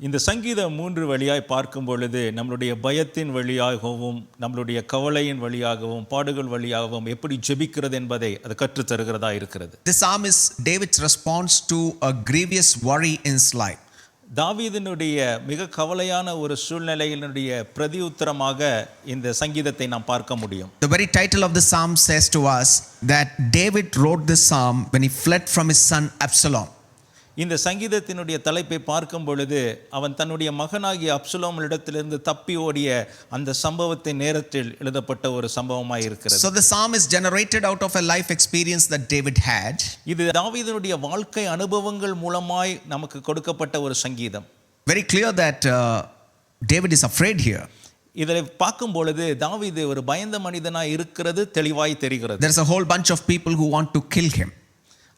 இந்த சங்கீதம் 3 வழியாய் பார்க்கும் பொழுது நம்மளுடைய பயத்தின் வழியாகவும் நம்மளுடைய கவலையின் வழியாகவும் பாடுகள் வழியாகவும் எப்படி ஜெபிக்கிறது என்பதை அது கற்றுத் தருகிறதா இருக்கிறது. This psalm is David's response to a grievous worry in his life. தாவீதினுடைய மிக கவலையான ஒரு சூழ்நிலையினுடைய பிரதியுத்தரமாக இந்த சங்கீதத்தை நாம் பார்க்க முடியும். The very title of the psalm says to us that David wrote this psalm when he fled from his son Absalom. இந்த சங்கீதத்தினுடைய தலைப்பை பார்க்கும் பொழுது அவன் தன்னுடைய மகனாகிய அப்சலோமிடத்திலிருந்து தப்பி ஓடிய அந்த சம்பவத்தின் நேரத்தில் எழுதப்பட்ட ஒரு சம்பவமாய் இருக்கிறது. So the psalm is generated out of a life experience that David had. இது தாவீதினுடைய வாழ்க்கை அனுபவங்கள் மூலமாய் நமக்கு கொடுக்கப்பட்ட ஒரு சங்கீதம். Very clear that David is afraid here. இதை பார்க்கும் பொழுது தாவீது ஒரு பயந்த மனிதனாய் இருக்கிறது தெளிவாய் தெரிகிறது. There's a whole bunch of people who want to kill him.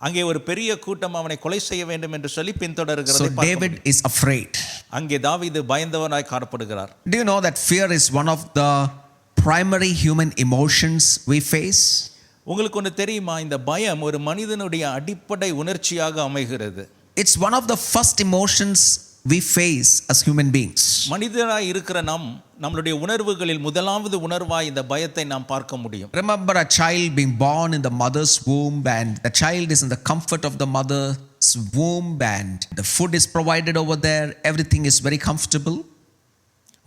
அங்கே ஒரு பெரிய கூட்டம் அவனை கொலை செய்ய வேண்டும் என்று சொல்லி So பின்தொடர்கிறது. David is afraid. அங்கே தாவீது பயந்தவனாய் காணப்படுகிறார். Do you know that fear is one of the primary human emotions we face? உங்களுக்கு ஒன்று தெரியுமா, இந்த பயம் ஒரு மனிதனுடைய அடிப்படை உணர்ச்சியாக அமைகிறது. It's one of the first emotions we face as human beings. மனிதனாய் இருக்கிற நம்மளுடைய உணர்வுகளில் முதலாவது உணர்வாய் இந்த பயத்தை நாம் பார்க்க முடியும். Remember a child being born in the mother's womb, and the child is in the comfort of the mother's womb, and the food is provided over there, everything is very comfortable.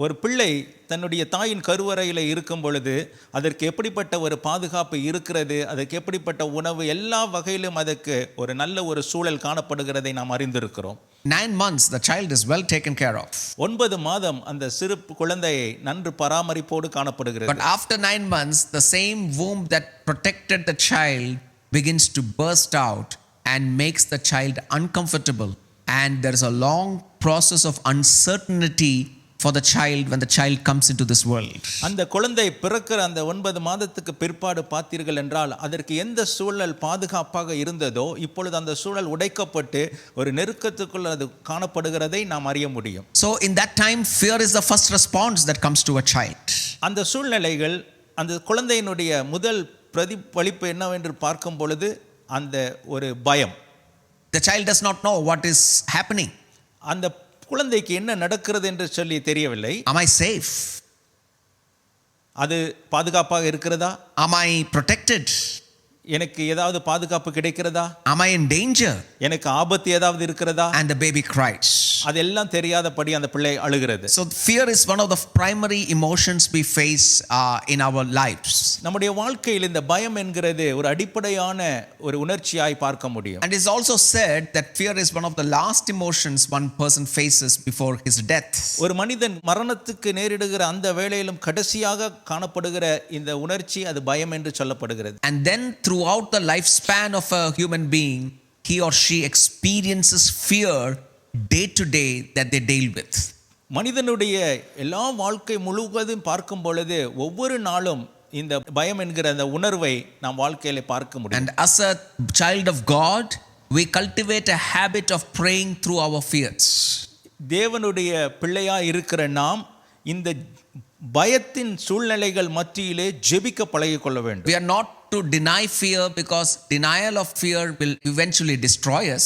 ஒரு பிள்ளை தன்னுடைய தாயின் கருவறையில் இருக்கும் பொழுது அதற்கு எப்படிப்பட்ட ஒரு பாதுகாப்பு இருக்கிறது, அதற்கு எப்படிப்பட்ட உணவு, எல்லா வகையிலும் அதற்கு ஒரு நல்ல ஒரு சூழல் காணப்படுகிறதை நாம் அறிந்திருக்கிறோம். 9 months the child is well taken care of. 9 மாதம் அந்த சிறு குழந்தையை நன்று பராமரிப்போடு காணப்படுகிறது. But after 9 months, the same womb that protected the child begins to burst out and makes the child uncomfortable. And there is a long process of uncertainty for the child when the child comes into this world. அந்த குழந்தை பிறக்கிற அந்த 9 மாதத்துக்கு பிற்பாடு பார்த்தீர்கள் என்றால் அதற்கு எந்த சூழல் பாதுகாப்பாக இருந்ததோ இப்பொழுது அந்த சூழல் உடைக்கப்பட்டு ஒரு நெருக்கத்துக்குள் அது காணப்படுகிறதை நாம் அறிய முடியும். So in that time, fear is the first response that comes to a child. அந்த சூழ்நிலைகள் அந்த குழந்தையினுடைய முதல் பிரதிபலிப்பு என்னவென்று பார்க்கும் பொழுது அந்த ஒரு பயம். The child does not know what is happening. அந்த குழந்தைக்கு என்ன நடக்கிறது என்று சொல்லி தெரியவில்லை. Am I safe? அது பாதுகாப்பாக இருக்கிறதா? Am I protected? எனக்கு ஏதாவது பாதுகாப்பு கிடைக்கிறதா? Am I in danger? எனக்கு ஆபத்து ஏதாவது இருக்கிறதா? And the baby cries. அதெல்லாம் தெரியாதபடி அந்த பிள்ளை அழுகிறது. So fear is one of the primary emotions we face in our lives. நம்முடைய வாழ்க்கையில் இந்த பயம் என்கிறது ஒரு அடிப்படையான ஒரு உணர்ச்சியாய் பார்க்க முடியும். And it's also said that fear is one of the last emotions one person faces before his death. ஒரு மனிதன் மரணத்துக்கு நேரிடுகிற அந்த வேளையிலும் கடைசியாக காணப்படுகிற இந்த உணர்ச்சி அது பயம் என்று சொல்லப்படுகிறது. And then throughout the lifespan of a human being, he or she experiences fear day to day that they deal with. மனிதனுடைய எல்லா வாழ்க்கை முழுவதும் பார்க்கும் பொழுது ஒவ்வொரு நாளும் இந்த பயம் என்கிற அந்த உணர்வை நாம் வாழ்க்கையில பார்க்க முடியும். And as a child of God, we cultivate a habit of praying through our fears. தேவனுடைய பிள்ளையா இருக்கிற நாம் இந்த பயத்தின் சூழ்நிலைகள் மத்தியிலே ஜெபிக்க பழகிக்கொள்ள வேண்டும். We are not to deny fear, because denial of fear will eventually destroy us.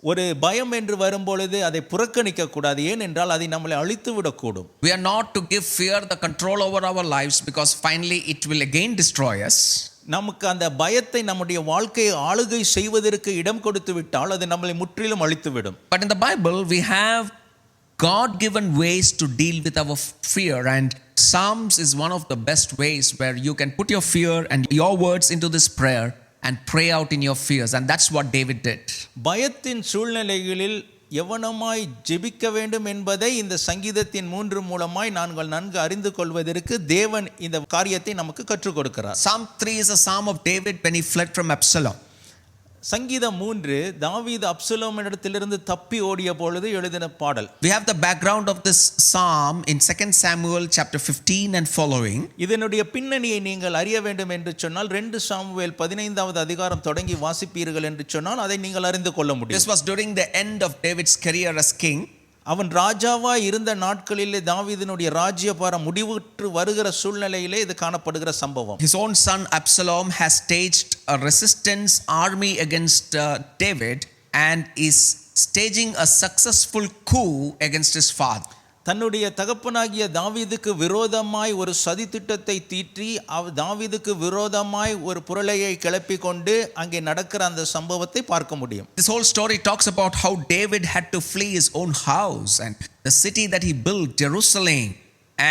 ஒரு பயம் என்று வரும்பொழுது அதை புறக்கணிக்க கூடாது, ஏனென்றால் அதை நம்மளை அழித்து விடக்கூடும். We are not to give fear the control over our lives, because finally it will again destroy us. நமக்கு அந்த பயத்தை நம்முடைய வாழ்க்கையை ஆளுகை செய்வதற்கு இடம் கொடுத்து விட்டால் அது நம்மளை முற்றிலும் அழித்து விடும். But in the Bible we have God-given ways to deal with our fear, and Psalms is one of the best ways where you can put your fear and your words into this prayer and pray out in your fears, and that's what David did. பயத்தின் சூழ்நிலைகளில் எவனமாய் ஜெபிக்க வேண்டும் என்பதை இந்த சங்கீதத்தின் 3 மூலமாய் நாங்கள் நன்கு அறிந்து கொள்வதற்கு தேவன் இந்த காரியத்தை நமக்கு கற்றுக் கொடுக்கிறார். Psalm 3 is a psalm of David when he fled from Absalom. சங்கீதம் 3 தாவீது அப்சலோமிடத்திலிருந்து தப்பி ஓடிய பொழுது எழுதின பாடல். We have the background of this psalm in 2 Samuel chapter 15 and following. இதனுடைய பின்னணியை நீங்கள் அறிய வேண்டும் என்று சொன்னால் 2 சாமுவேல் 15வது அதிகாரம் தொடங்கி வாசிப்பீர்கள் என்று சொன்னால் அதை நீங்கள் அறிந்து கொள்ள முடியும். This was during the end of David's career as king. அவன் ராஜாவாய் இருந்த நாட்களிலே தாவீதினுடைய ராஜ்யபாரம் முடிவுற்று வருகிற சூழ்நிலையிலே இது காணப்படுகிற சம்பவம். His own son Absalom has staged a resistance army against David and is staging a successful coup against his father. தன்னுடைய தகப்பனாகிய தாவீதுக்கு விரோதமாய் ஒரு சதி திட்டத்தை தீட்டி தாவீதுக்கு விரோதமாய் ஒரு புரளையை கிளப்பி கொண்டு அங்கே நடக்கிற அந்த சம்பவத்தை பார்க்க முடியும். This whole story talks about how David had to flee his own house and the city that he built, Jerusalem,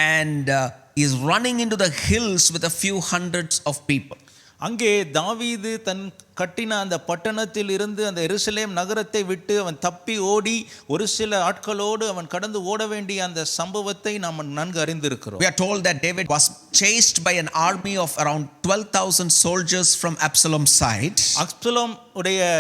and he is running into the hills with a few hundreds of people. அங்கே தாவீது தன் கட்டின அந்த பட்டணத்தில் இருந்து அந்த எருசலேம் நகரத்தை விட்டு அவன் தப்பி ஓடி ஒரு சில ஆட்களோடு அவன் கடந்து ஓட வேண்டிய அந்த சம்பவத்தை நாம் நன்கு அறிந்திருக்கிறோம். We are told that David was chased by an army of around 12,000 soldiers from Absalom's side. Absalom உடைய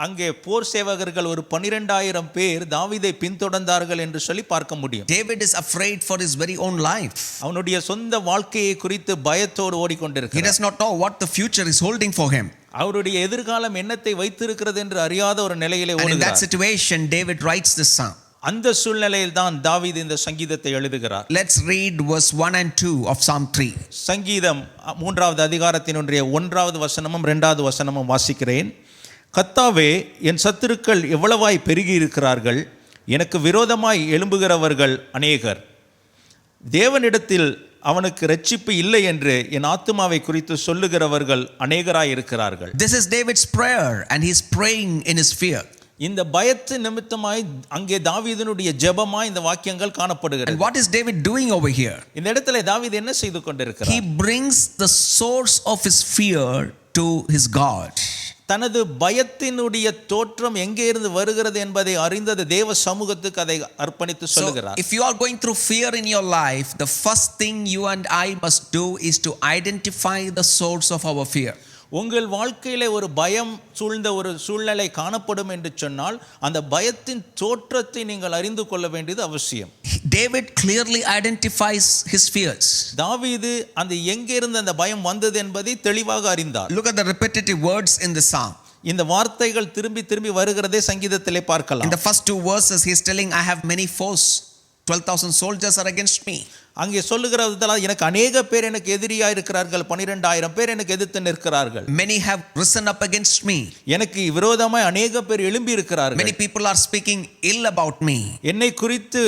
அங்கே போர் சேவகர்கள் ஒரு 12,000 பேர் தாவீதை பின்தொடர்ந்தார்கள் என்று சொல்லி பார்க்க முடியும். David is afraid for his very own life. அவனுடைய சொந்த வாழ்க்கையை குறித்து பயத்தோடு He ஓடிக்கொண்டிருக்கிறார். does not know what the future is holding for him. அவருடைய எதிர்காலம் என்னத்தை வைத்திருக்கிறது என்று அறியாத ஒரு நிலையிலே And in that ஓடுகிறார். situation, David writes this psalm. அந்த சூழ்நிலையில் தான் தாவீது இந்த சங்கீதத்தை எழுதுகிறார். Let's read verse 1 and 2 of Psalm 3. சங்கீதம் 3வது அதிகாரத்தினுடைய 1வது வசனமும் 2வது வசனமும் வாசிக்கிறேன். கர்த்தாவே, என் சத்துருக்கள் எவ்வளவாய் பெருகி இருக்கிறார்கள், எனக்கு விரோதமாய் எழும்புகிறவர்கள் அநேகர். தேவனிடத்தில் அவனுக்கு இரட்சிப்பு இல்லை என்று என் ஆத்துமாவை குறித்து சொல்லுகிறவர்கள் அநேகராய் இருக்கிறார்கள். This is David's prayer and he's praying in his fear. இந்த பயத்து நிமித்தமாய் அங்கே தாவீதினுடைய ஜெபமாய் இந்த வாக்கியங்கள் And காணப்படுகிறது. what is David doing over here? இந்த இடத்துல தாவீது என்ன செய்து He கொண்டிருக்கிறார்? brings the source of his fear to his God. தனது பயத்தினுடைய தோற்றம் எங்கே இருந்து வருகிறது என்பதை அறிந்தது தேவ சமூகத்துக்கு அதை அர்ப்பணித்து So, சொல்லுகிறார். if you are going through fear in your life, the first thing you and I must do is to identify the source of our fear. உங்கள் வாழ்க்கையிலே ஒரு பயம் சூழ்ந்த ஒரு சூழ்நிலை காணப்படும் என்று சொன்னால் அந்த பயத்தின் தோற்றத்தை நீங்கள் அறிந்து கொள்ள வேண்டியது அவசியம். David clearly identifies his fears. தாவீது அந்த எங்கே இருந்து அந்த பயம் வந்தது என்பதை தெளிவாக அறிந்தார். Look at the repetitive words in the psalm. இந்த வார்த்தைகள் திரும்பி திரும்பி வருகிறதை சங்கீதத்திலே In பார்க்கலாம். the first 2 verses, he is telling, I have many foes. 12,000 soldiers are against me. அங்கே சொல்லுகிறது எனக்கு அநேக பேர் எனக்கு எதிரியா இருக்கிறார்கள், 12,000 பேர் எனக்கு எதிர்த்து நிற்கிறார்கள். Many have risen up against me. எனக்கு விரோதமாய் அநேக பேர் எழும்பி இருக்கிறார்கள். Many people are speaking ill about me. என்னை குறித்து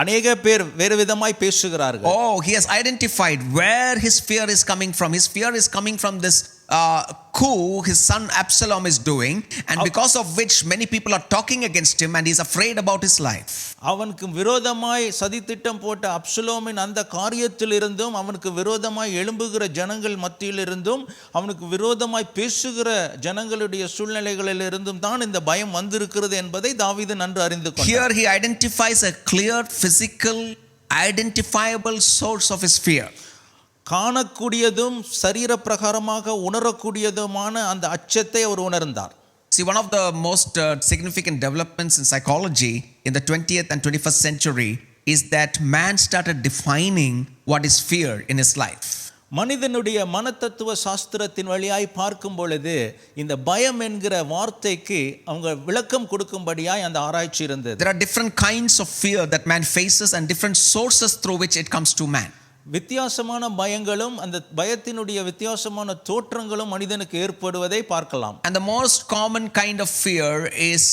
அநேக பேர் வேறு விதமாய் பேசுகிறார்கள். Oh, he has identified where his fear is coming from. His fear is coming from this coup his son Absalom is doing, and because of which many people are talking against him and he is afraid about his life. அவனுக்கு விரோதமாய் சதித்திட்டம் போட்ட அப்சலோமின் அந்த காரியத்தில் இருந்தும் அவனுக்கு விரோதமாய் எழும்புகிற ஜனங்கள் மத்தியில் இருந்தும் அவனுக்கு விரோதமாய் பேசுகிற ஜனங்களுடைய சூழ்நிலைகளில் இருந்தும் தான் இந்த பயம் வந்திருக்கிறது என்பதை தாவீது நன்கு அறிந்து கொண்டார். Here he identifies a clear physical identifiable source of his fear. காணக்கூடியதும் சரீர பிரகாரமாக உணரக்கூடியதுமான அந்த அச்சத்தை அவர் உணர்ந்தார். See, one of the most significant developments in psychology in the 20th and 21st century is that man started defining what is fear in his life. மனிதனுடைய மனத்தத்துவ சாஸ்திரத்தின் வழியாய் பார்க்கும் பொழுது இந்த பயம் என்கிற வார்த்தைக்கு அவங்க விளக்கம் கொடுக்கும்படியாய் அந்த ஆராய்ச்சி இருந்தது. There are different kinds of fear that man faces and different sources through which it comes to man. வித்தியாசமான பயங்களும் அந்த பயத்தினுடைய வித்தியாசமான தோற்றங்களும் மனிதனுக்கு ஏற்படுவதை பார்க்கலாம். And the most common kind of fear is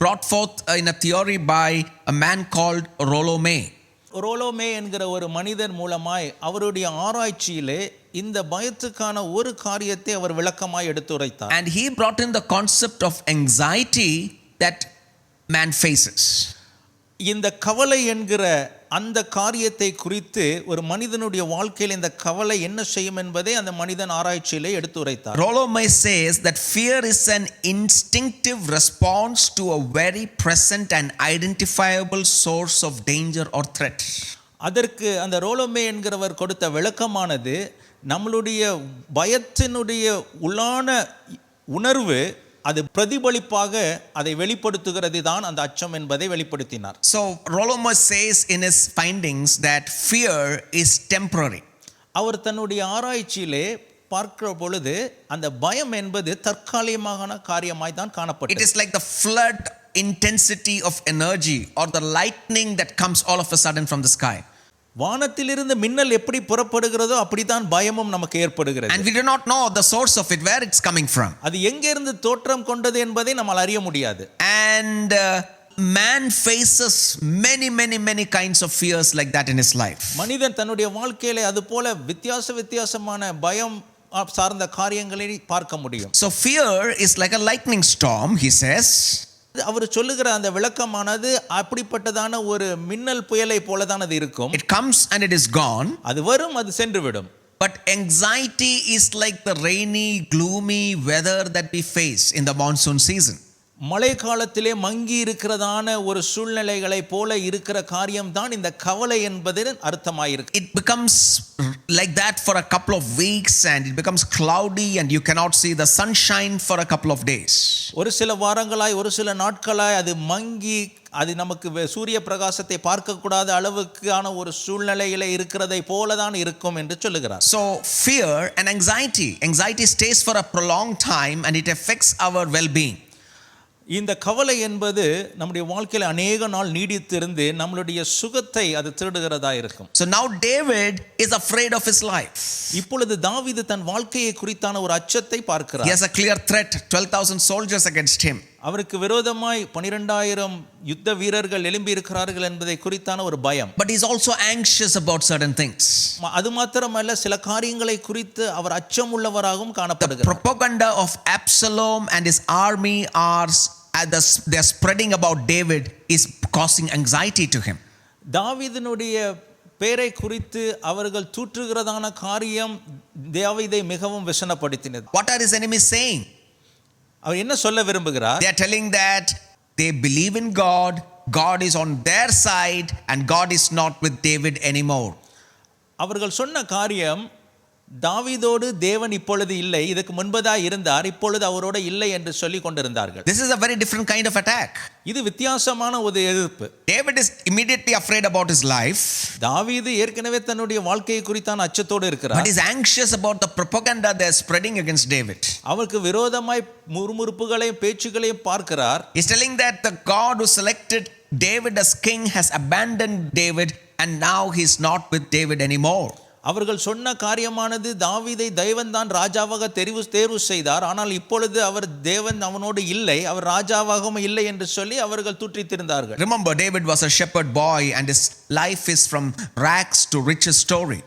brought forth in a theory by a man called Rollo May. ரோலோமே என்கிற ஒரு மனிதர் மூலமாய் அவருடைய ஆராய்ச்சியிலே இந்த பயத்துக்கான ஒரு காரியத்தை அவர் விளக்கமாய் எடுத்துரைத்தார். And he brought in the concept of anxiety that man faces. இந்த கவலை என்கிற அந்த காரியத்தை குறித்து ஒரு மனிதனுடைய வாழ்க்கையில் இந்த கவலை என்ன செய்யும் என்பதை அந்த மனிதன் ஆராய்ச்சியிலே எடுத்துரைத்தார். Rollo May says that fear is an instinctive response to a very present and identifiable source of danger or threat. அதற்கு அந்த ரோலோமே என்கிறவர் கொடுத்த விளக்கமானது நம்மளுடைய பயத்தினுடைய உள்ளான உணர்வு அது பிரதிபலிப்பாக அதை வெளிப்படுத்துகிறது தான் அந்த அச்சம் என்பதை வெளிப்படுத்தினார். So Rollo May says in his findings that fear is temporary. அவர் தன்னுடைய ஆராய்ச்சியிலே பார்க்கிற பொழுது அந்த பயம் என்பது தற்காலிகமான காரியமாய் தான் It காணப்பட்டது. is like the flood intensity of energy or the lightning that comes all of a sudden from the sky. வானத்திலிருந்து மின்னல் எப்படி புறப்படுகிறதோ அப்படித்தான் பயமும் நமக்கு ஏற்படுகிறது. And we do not know the source of it, where it's coming from. அது எங்கிருந்து தோற்றம் கொண்டது என்பதை நம்மால் அறிய முடியாது. And man faces many kinds of fears like that in his life. மனிதன் தன்னுடைய வாழ்க்கையிலே அது போல வித்தியாசமான பயம் சார்ந்த காரியங்களை பார்க்க முடியும். So fear is like a lightning storm, he says. அவர் சொல்லுகிற அந்த விளக்கமானது அப்படிப்பட்டதான ஒரு மின்னல் புயலை போல தான் அது இருக்கும். It comes and it is gone. அது வரும், அது சென்று விடும். But anxiety is like the rainy, gloomy weather that we face in the monsoon season. மழை காலத்திலே மங்கி இருக்கிறதான ஒரு சூழ்நிலைகளை போல இருக்கிற காரியம் தான் இந்த கவலை என்பது அர்த்தமாயிருக்கு. It becomes like that for a couple of weeks and it becomes cloudy and you cannot see the sunshine for a couple of days. ஒரு சில வாரங்களாய் ஒரு சில நாட்களாய் அது மங்கி அது நமக்கு சூரிய பிரகாசத்தை பார்க்க கூடாத அளவுக்கான ஒரு சூழ்நிலையில இருக்கிறதை போல தான் இருக்கும் என்று சொல்லுகிறார். So fear and anxiety stays for a prolonged time and it affects our well-being. இந்த கவலை என்பது நம்முடைய வாழ்க்கையில் அநேக நாள் நீடித்திருந்து நம்மளுடைய சுகத்தை அது திருடுகிறதா இருக்கும். So now David is afraid of his life. இப்பொழுது தாவீது தன் வாழ்க்கையை குறித்தான ஒரு அச்சத்தை He பார்க்கிறார். has a clear threat, 12,000 soldiers against him. அவருக்கு விரோதமாய் 12,000 யுத்த வீரர்கள் எழும்பி இருக்கிறார்கள் என்பதை குறித்தான ஒரு பயம். But he's also anxious about certain things. அது மாத்திரமல்ல சில காரியங்களை குறித்து அவர் அச்சம் உள்ளவராகவும் The காணப்படுகிறார். propaganda of Absalom and his army they're spreading about David is causing anxiety to him. தாவீதினுடைய பேரை குறித்து அவர்கள் தூற்றுகிறதான காரியம் தாவீதை மிகவும் விஷனப்படுத்தினது. What are his enemies saying? அவர் என்ன சொல்ல விரும்புகிறார்? They are telling that they believe in God, God is on their side and God is not with David anymore. அவர்கள் சொன்ன காரியம் தாவீதோடு தேவன் இப்பொழுது இல்லை, இதுக்கு முன்பதா இருந்தார், இப்பொழுது அவரோட இல்லை என்று சொல்லி கொண்டிருந்தார்கள். This is a very different kind of attack. இது வித்தியாசமான ஒரு எதிர்ப்பு. David is immediately afraid about his life. தாவீது ஏற்கனவே தன்னுடைய வாழ்க்கையை குறித்தான அச்சத்தோடு இருக்கிறார். But he's anxious about the propaganda they are spreading against David. அவருக்கு விரோதமாய் முறுமுறுப்புகளையும் பேச்சுகளையும் பார்க்கிறார். He's telling that the God who selected David as king has abandoned David and now he's not with David anymore. அவர்கள் சொன்ன காரியமானது தாவீதை தேவன் தான் ராஜாவாக தேர்வு செய்தார், ஆனால் இப்பொழுது அவர் தேவன் அவனோடு இல்லை, அவர் ராஜாவாகவும் இல்லை என்று சொல்லி அவர்கள் தூற்றித்திருந்தார்கள். Remember, David was a shepherd boy and his life is from rags to riches story.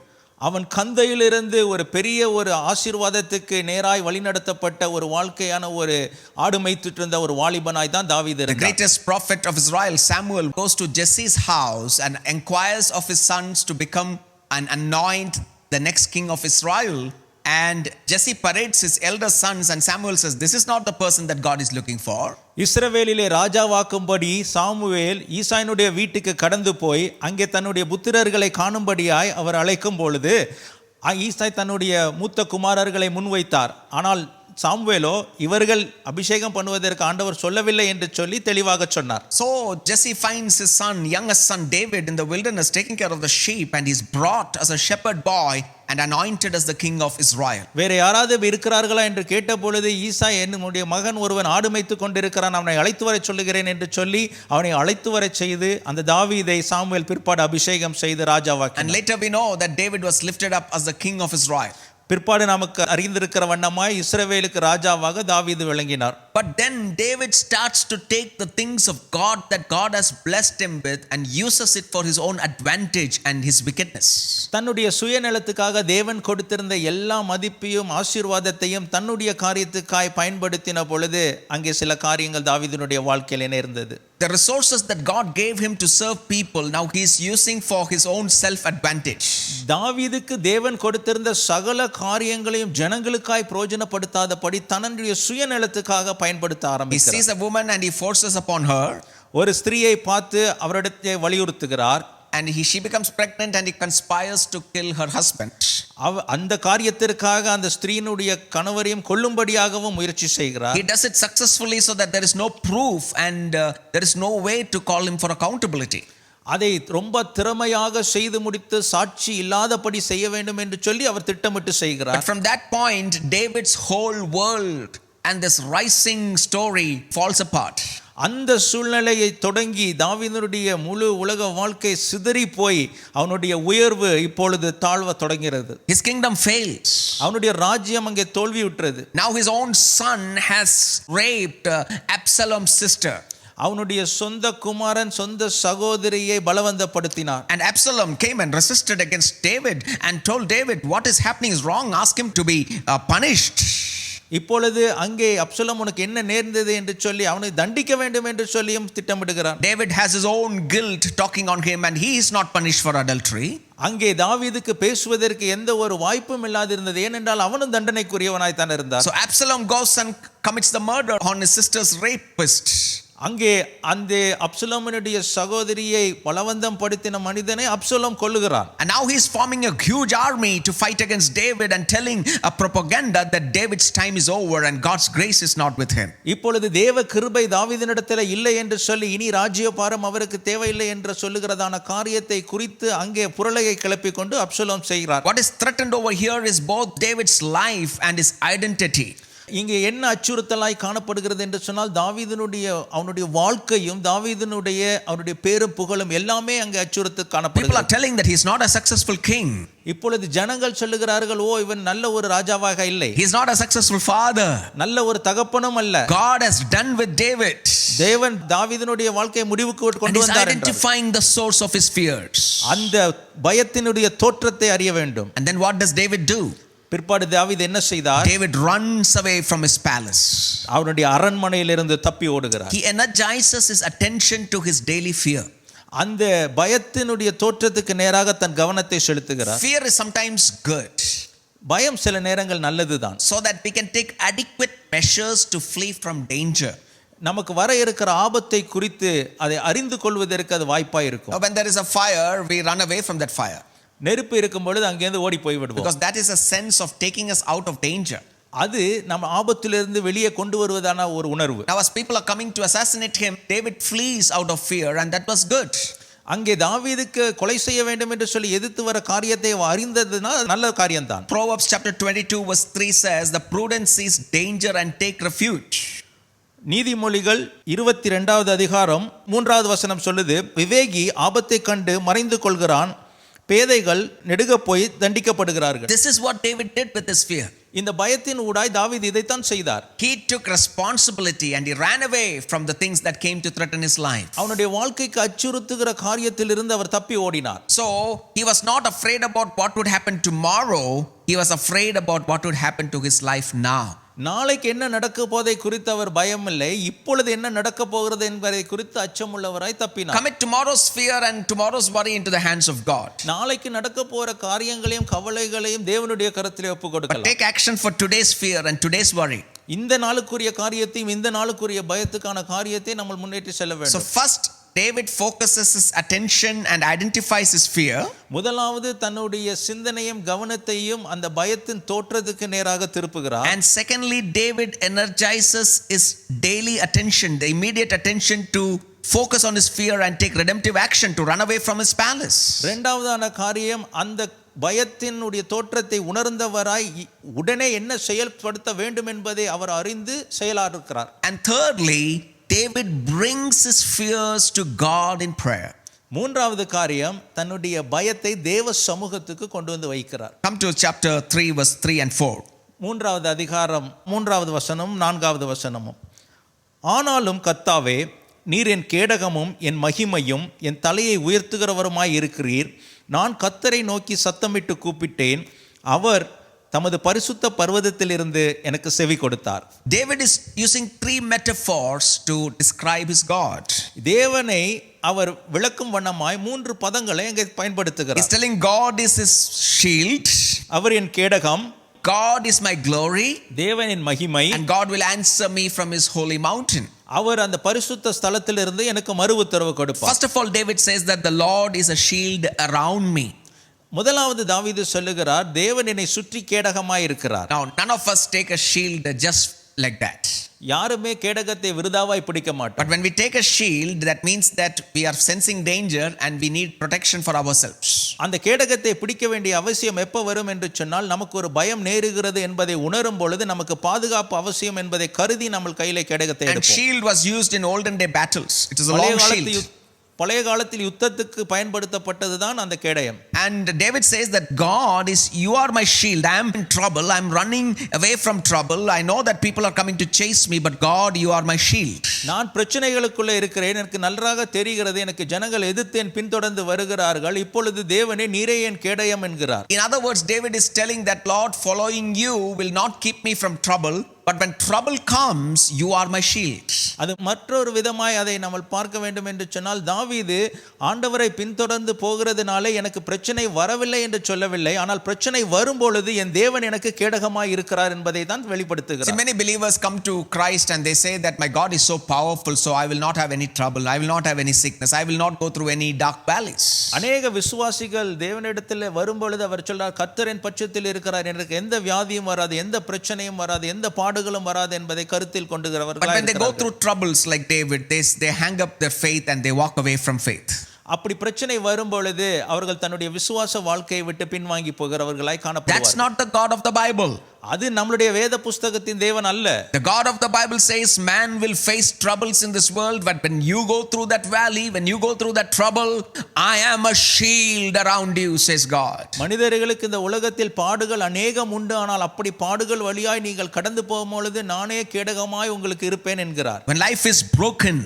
அவன் கந்தையிலிருந்து ஒரு பெரிய ஒரு ஆசீர்வாதத்துக்கு நேராய் வழிநடத்தப்பட்ட ஒரு வாழ்க்கையான ஒரு ஆடு மேய்த்துட்டு இருந்த ஒரு வாலிபனாய் தான் தாவீது The இருந்தார். greatest prophet of Israel, Samuel, goes to Jesse's house and inquires of his sons to become and anoint the next king of Israel. And Jesse parades his elder sons and Samuel says, this is not the person that God is looking for. இஸ்ரவேலிலே ராஜாவாக்கும்படி சாமுவேல் ஈசாயினுடைய வீட்டுக்கு கடந்து போய் அங்கே தன்னுடைய புத்திரர்களை காணும்படியாய் அவர் அழைக்கும் பொழுது ஈசாய் தன்னுடைய மூத்த குமாரர்களை முன்வைத்தார். ஆனால் சாமுவேலோ இவர்கள் அபிஷேகம் பண்ணுவதற்கு ஆண்டவர் சொல்லவில்லை என்று சொல்லி தெளிவாக சொன்னார். So Jesse finds his son, youngest son David, in the wilderness taking care of the sheep, and he's brought as a shepherd boy and anointed as the king of Israel. வேற யாராவது இருக்கிறார்களா என்று கேட்ட பொழுது ஈசா என்னுடைய மகன் ஒருவன் ஆடு மேய்த்து கொண்டிருக்கிறான், அவனை அழைத்து வர சொல்லுகிறேன் என்று சொல்லி அவனை அழைத்து வர செய்து அந்த தாவீதை சாமுவேல் பிற்பாடு அபிஷேகம் செய்து ராஜாவாக்கினார். And later we know that David was lifted up as the king of Israel. பிற்பாடு நமக்கு அறிந்திருக்கிற வண்ணமாய் இஸ்ரவேலுக்கு ராஜாவாக தாவீது விளங்கினார். But then David starts to take the things of God that God has blessed him with and uses it for his own advantage and his wickedness. தன்னுடைய சுயநலத்துக்காக தேவன் கொடுத்திருந்த எல்லா மதிப்பையும் ஆசீர்வாதத்தையும் தன்னுடைய காரியத்துக்காய் பயன்படுத்தின பொழுது அங்கே சில காரியங்கள் தாவீதினுடைய வாழ்க்கையில நேர்ந்தது. The resources that God gave him to serve people, now he is using for his own self advantage. தாவீதுக்கு தேவன் கொடுத்திருந்த சகல காரியங்களையும் ஜனங்களுக்காய் பிரயோஜனப்படுத்தாதபடி தன்னுடைய சுயநலத்துக்காக பயன்படுத்த He ஆரம்பிக்கிறார். sees a woman and he forces upon her, ஒரு ஸ்திரீயை பார்த்து அவரிடத்தை வலியுறுத்துகிறார். and she becomes pregnant and he conspires to kill her husband. அந்த காரியத்திற்காக அந்த ஸ்திரீனுடைய கணவரையும் கொல்லும்படியாகவும் முயற்சி செய்கிறார். He does it successfully so that there is no proof and there is no way to call him for accountability. அதை ரொம்ப திறமையாக செய்து முடித்து சாட்சி இல்லாதபடி செய்ய வேண்டும் என்று சொல்லி அவர் திட்டமிட்டு But செய்கிறார். from that point, David's whole world and this rising story falls apart. அந்த சூழ்நிலையை தொடங்கி தாவீதுடைய முழு உலக வாழ்க்கை சிதறி போய் அவனுடைய உயர்வு இப்பொழுது தாழ்வ தொடங்கிறது. His kingdom fails. அவனுடைய ராஜ்யம் அங்கே தோல்வியுற்றது. Now his own son has raped Absalom's sister. அவனுடைய சொந்த குமாரன் சொந்த சகோதரியை பலவந்தப்படுத்தினார். And Absalom came and resisted against David and told David, what is happening is wrong, ask him to be punished. இப்பொழுது அங்கே அப்சலோம் உனக்கு என்ன நேர்ந்தது என்று சொல்லி அவனை தண்டிக்க வேண்டும் என்று சொல்லியும் திட்டமிடுகிறான். David has his own guilt talking on him and he is not punished for adultery. அங்கே தாவீதுக்கு பேசுவதற்கு எந்த ஒரு வாய்ப்பும் இல்லாதிருந்தது. ஏனென்றால் அவனும் தண்டனைக்குரியவனாய் தான் இருந்தான். So Absalom goes and commits the murder on his sister's rapist. அங்கே அந்த அப்சலோமினுடைய சகோதரியை பலவந்தம் படுத்தின மனிதனை Absalom கொல்லுகிறான். And now he is forming a huge army to fight against David and telling a propaganda that David's time is over and God's grace is not with him. இப்பொழுது தேவ கிருபை தாவீதினிடத்தில் இல்லை என்று சொல்லி இனி ராஜ்யபாரம் அவருக்கு தேவையில்லை என்று சொல்லுகிறதான காரியத்தை குறித்து அங்கே புரளையை கிளப்பிக் கொண்டு அப்சலோம் செய்கிறார். What is threatened over here is both David's life and his identity. இங்கே என்ன அச்சுறுத்தலாய் காணப்படுகிறது என்று சொன்னால் தாவீதினுடைய அவனுடைய வாழ்க்கையும் தாவீதினுடைய அவனுடைய பேரும் புகழும் எல்லாமே அங்கே அச்சுறுத்து People are காணப்படுகிறது. telling that he is not a successful king. இப்பொழுது ஜனங்கள் சொல்லுகிறார்கள், ஓ இவன் நல்ல ஒரு ராஜாவாக இல்லை, He is not a successful father. நல்ல ஒரு தகப்பனும் அல்ல. God has done with David. தேவன் தாவீதினுடைய வாழ்க்கையை முடிவுக்கு And கொண்டு he is வந்தார் என்றார். identifying the source of his fears. அந்த பயத்தினுடைய தோற்றத்தை அறிய வேண்டும். And then what does David do? பிற்பாடு தாவீது என்ன செய்தார்? David runs away from his palace. அவனுடைய அரண்மனையிலிருந்து தப்பி ஓடுகிறார். He energizes his attention to his daily fear. அந்த பயத்தினுடைய தோற்றத்துக்கு நேராக தன் கவனத்தை செலுத்துகிறார். Fear is sometimes good, பயம் சில நேரங்கள் நல்லதுதான். so that we can take adequate measures to flee from danger. நமக்கு வர இருக்கிற ஆபத்தை குறித்து அதை அறிந்து கொள்வதற்கு அது வாய்ப்பாக இருக்கும். When there is a fire, we run away from that fire. நெருப்பு இருக்கும் பொழுது அங்கேருந்து ஓடி போய் விடுவோம். Because that is a sense of taking us out of danger. அது நம்ம ஆபத்திலிருந்து வெளியே கொண்டு வருவதான ஒரு உணர்வு. Now as people are coming to assassinate him, David flees out of fear and that was good. அங்கே தாவீதுக்கு கொலை செய்ய வேண்டும் என்று சொல்லி எதிர்த்து வர காரியத்தை அறிந்ததுனா நல்ல காரியம்தான். Proverbs chapter 22 verse 3 says, the prudent sees danger and take refuge. நீதிமொழிகள் 22வது அதிகாரம் 3வது வசனம் சொல்லுது, விவேகி ஆபத்தை கண்டு மறைந்து கொள்கிறான், பேதைகள் நெடுக போய் தண்டிக்கப்படுகிறார்கள். This is what David did with his fear. இந்த பயத்தின் ஊடாய் தாவீது இதைத்தான் செய்தார். He took responsibility and he ran away from the things that came to threaten his life. அவனுடைய வாழ்க்கைக்கு அச்சுறுத்துகிற காரியத்திலிருந்து அவர் தப்பி ஓடினார். So he was not afraid about what would happen tomorrow. He was afraid about what would happen to his life now. நாளைக்கு என்ன நடக்க போதை குறித்து அவர் பயம் இல்லை, இப்பொழுது என்ன நடக்க போகிறது என்பதை குறித்து அச்சமுள்ளவராய் தப்பினார். Commit tomorrow's fear and tomorrow's worry into the hands of God. நாளைக்கு நடக்க போற காரியங்களையும் கவலைகளையும் தேவனுடைய கரத்திலே ஒப்பு But கொடுக்கலாம். take action for today's fear and today's worry. இந்த நாளுக்குரிய காரியத்தையும் இந்த நாளுக்குரிய பயத்துக்கான காரியத்தை நம்ம முன்னேற்றி செல்ல So வேண்டும். first David focuses his attention and identifies his fear. முதலாவது தன்னுடைய சிந்தனையும் கவனத்தையும் அந்த பயத்தின் தோற்றத்துக்கு நேராக திருப்புகிறார். And secondly, David energizes his daily attention, the immediate attention to focus on his fear and take redemptive action to run away from his palace. இரண்டாவதான காரியம் அந்த பயத்தினுடைய தோற்றத்தை உணர்ந்தவராய் உடனே என்ன செயல்படுத்த வேண்டும் என்பதை அவர் அறிந்து செயலாற்றுகிறார். And thirdly, David brings his fears to God in prayer. மூன்றாவது காரியம் தன்னுடைய பயத்தை தேவ சமூகத்துக்கு கொண்டு வந்து வைக்கிறார். Come to chapter 3 verse 3 and 4. மூன்றாவது அதிகாரம் 3வது வசனம் 4வது வசனமும். ஆனாலும் கர்த்தாவே, நீர் என் கேடகமும் என் மகிமையும் என் தலையை உயர்த்துகிறவருமாய் இருக்கிறீர். நான் கர்த்தரை நோக்கி சத்தமிட்டு கூப்பிட்டேன், அவர் தமது பரிசுத்த பர்வதத்திலிருந்து எனக்கு செவி கொடுத்தார். David is using three metaphors to describe his God. தேவனை அவர் விளக்கும் வண்ணமாய் மூன்று பதங்களை அங்கே He's பயன்படுத்துகிறார். telling God is his shield, our N கேடகம், God is my glory, தேவன் என் மகிமை, and God will answer me from his holy mountain. அவர் அந்த பரிசுத்த ஸ்தலத்திலிருந்து எனக்கு மறு உத்தரவு கொடுப்பார். First of all, David says that the Lord is a shield around me. முதலாவது தாவீது சொல்லுகிறார், தேவன் என்னை சுற்றி கேடகமாய் இருக்கிறார். Now, none of us take a shield just like that. யாருமே கேடகத்தை விருதாவாய் பிடிக்க மாட்டோம். But when we take a shield, that means that we are sensing danger and we need protection for ourselves. அந்த கேடகத்தை பிடிக்க வேண்டிய அவசியம் எப்ப வரும் என்று சொன்னால், நமக்கு ஒரு பயம் நேருகிறது என்பதை உணரும் பொழுது நமக்கு பாதுகாப்பு அவசியம் என்பதை கருதி நம்ம கையில கேடகத்தை And எடுப்போம். shield was used in olden day battles. It is a long shield. பழைய காலத்தில் யுத்தத்துக்கு பயன்படுத்தப்பட்டதுதான் அந்த கேடயம். And David says that God is, you are my shield. I am in trouble. I am running away from trouble. I know that people are coming to chase me, but God, you are my shield. நான் பிரச்சனைகளுக்குள்ளே இருக்கிறேன், எனக்கு நன்றாக தெரிகிறது, எனக்கு ஜனங்கள் எதிர்த்து என் பின்தொடர்ந்து வருகிறார்கள், இப்பொழுது தேவனே நீரே என் கேடயம் என்கிறார். In other words, David is telling that Lord, following you will not keep me from trouble, but when trouble comes, you are my shield. அது மற்றொரு விதமாய் அதை நம்ம பார்க்க வேண்டும் என்று சொன்னால், தாவீது ஆண்டவரை பின்தொடர்ந்து போகிறதுனாலே எனக்கு பிரச்சனை வரவில்லை என்று சொல்லவில்லை, ஆனால் பிரச்சனை வரும்பொழுது என் தேவன் எனக்கு கேடகமாய் இருக்கிறார் என்பதை தான் வெளிப்படுத்துகிறார். See, many believers come to Christ and they say that my God is so powerful, so I will not have any trouble, I will not have any sickness, I will not go through any dark valleys. அநேக விசுவாசிகள் தேவனிடத்தில் வரும்பொழுது அவர் சொல்றார், கர்த்தர் என் பட்சத்தில் இருக்கிறார், எனக்கு எந்த வியாதியும் வராது, எந்த பிரச்சனையும் வராது, எந்த பாடுகளும் வராது என்பதை கருத்தில் கொண்டுகிறவர்கள். But when they go through troubles like David, they hang up their faith and they walk away from faith. அப்படி பிரச்சனை வரும் பொழுது அவர்கள் தன்னுடைய விசுவாச வாழ்க்கையை விட்டு பின்வாங்கி போகிறவர்களாய் That's காணப்படுவார்கள். not the God of the Bible. அது நம்மளுடைய வேத புஸ்தகத்தின் தேவன் அல்ல. The God of the Bible says man will face troubles in this world, but when you go through that valley, when you go through that trouble, I am a shield around you, says God. மனிதர்களுக்கு இந்த உலகத்தில் பாடுகள் அநேகம் உண்டு, ஆனால் அப்படி பாடுகள் வழியாய் நீங்கள் கடந்து போகும்பொழுது நானே கேடகமாய் உங்களுக்கு இருப்பேன் என்கிறார். When life is broken,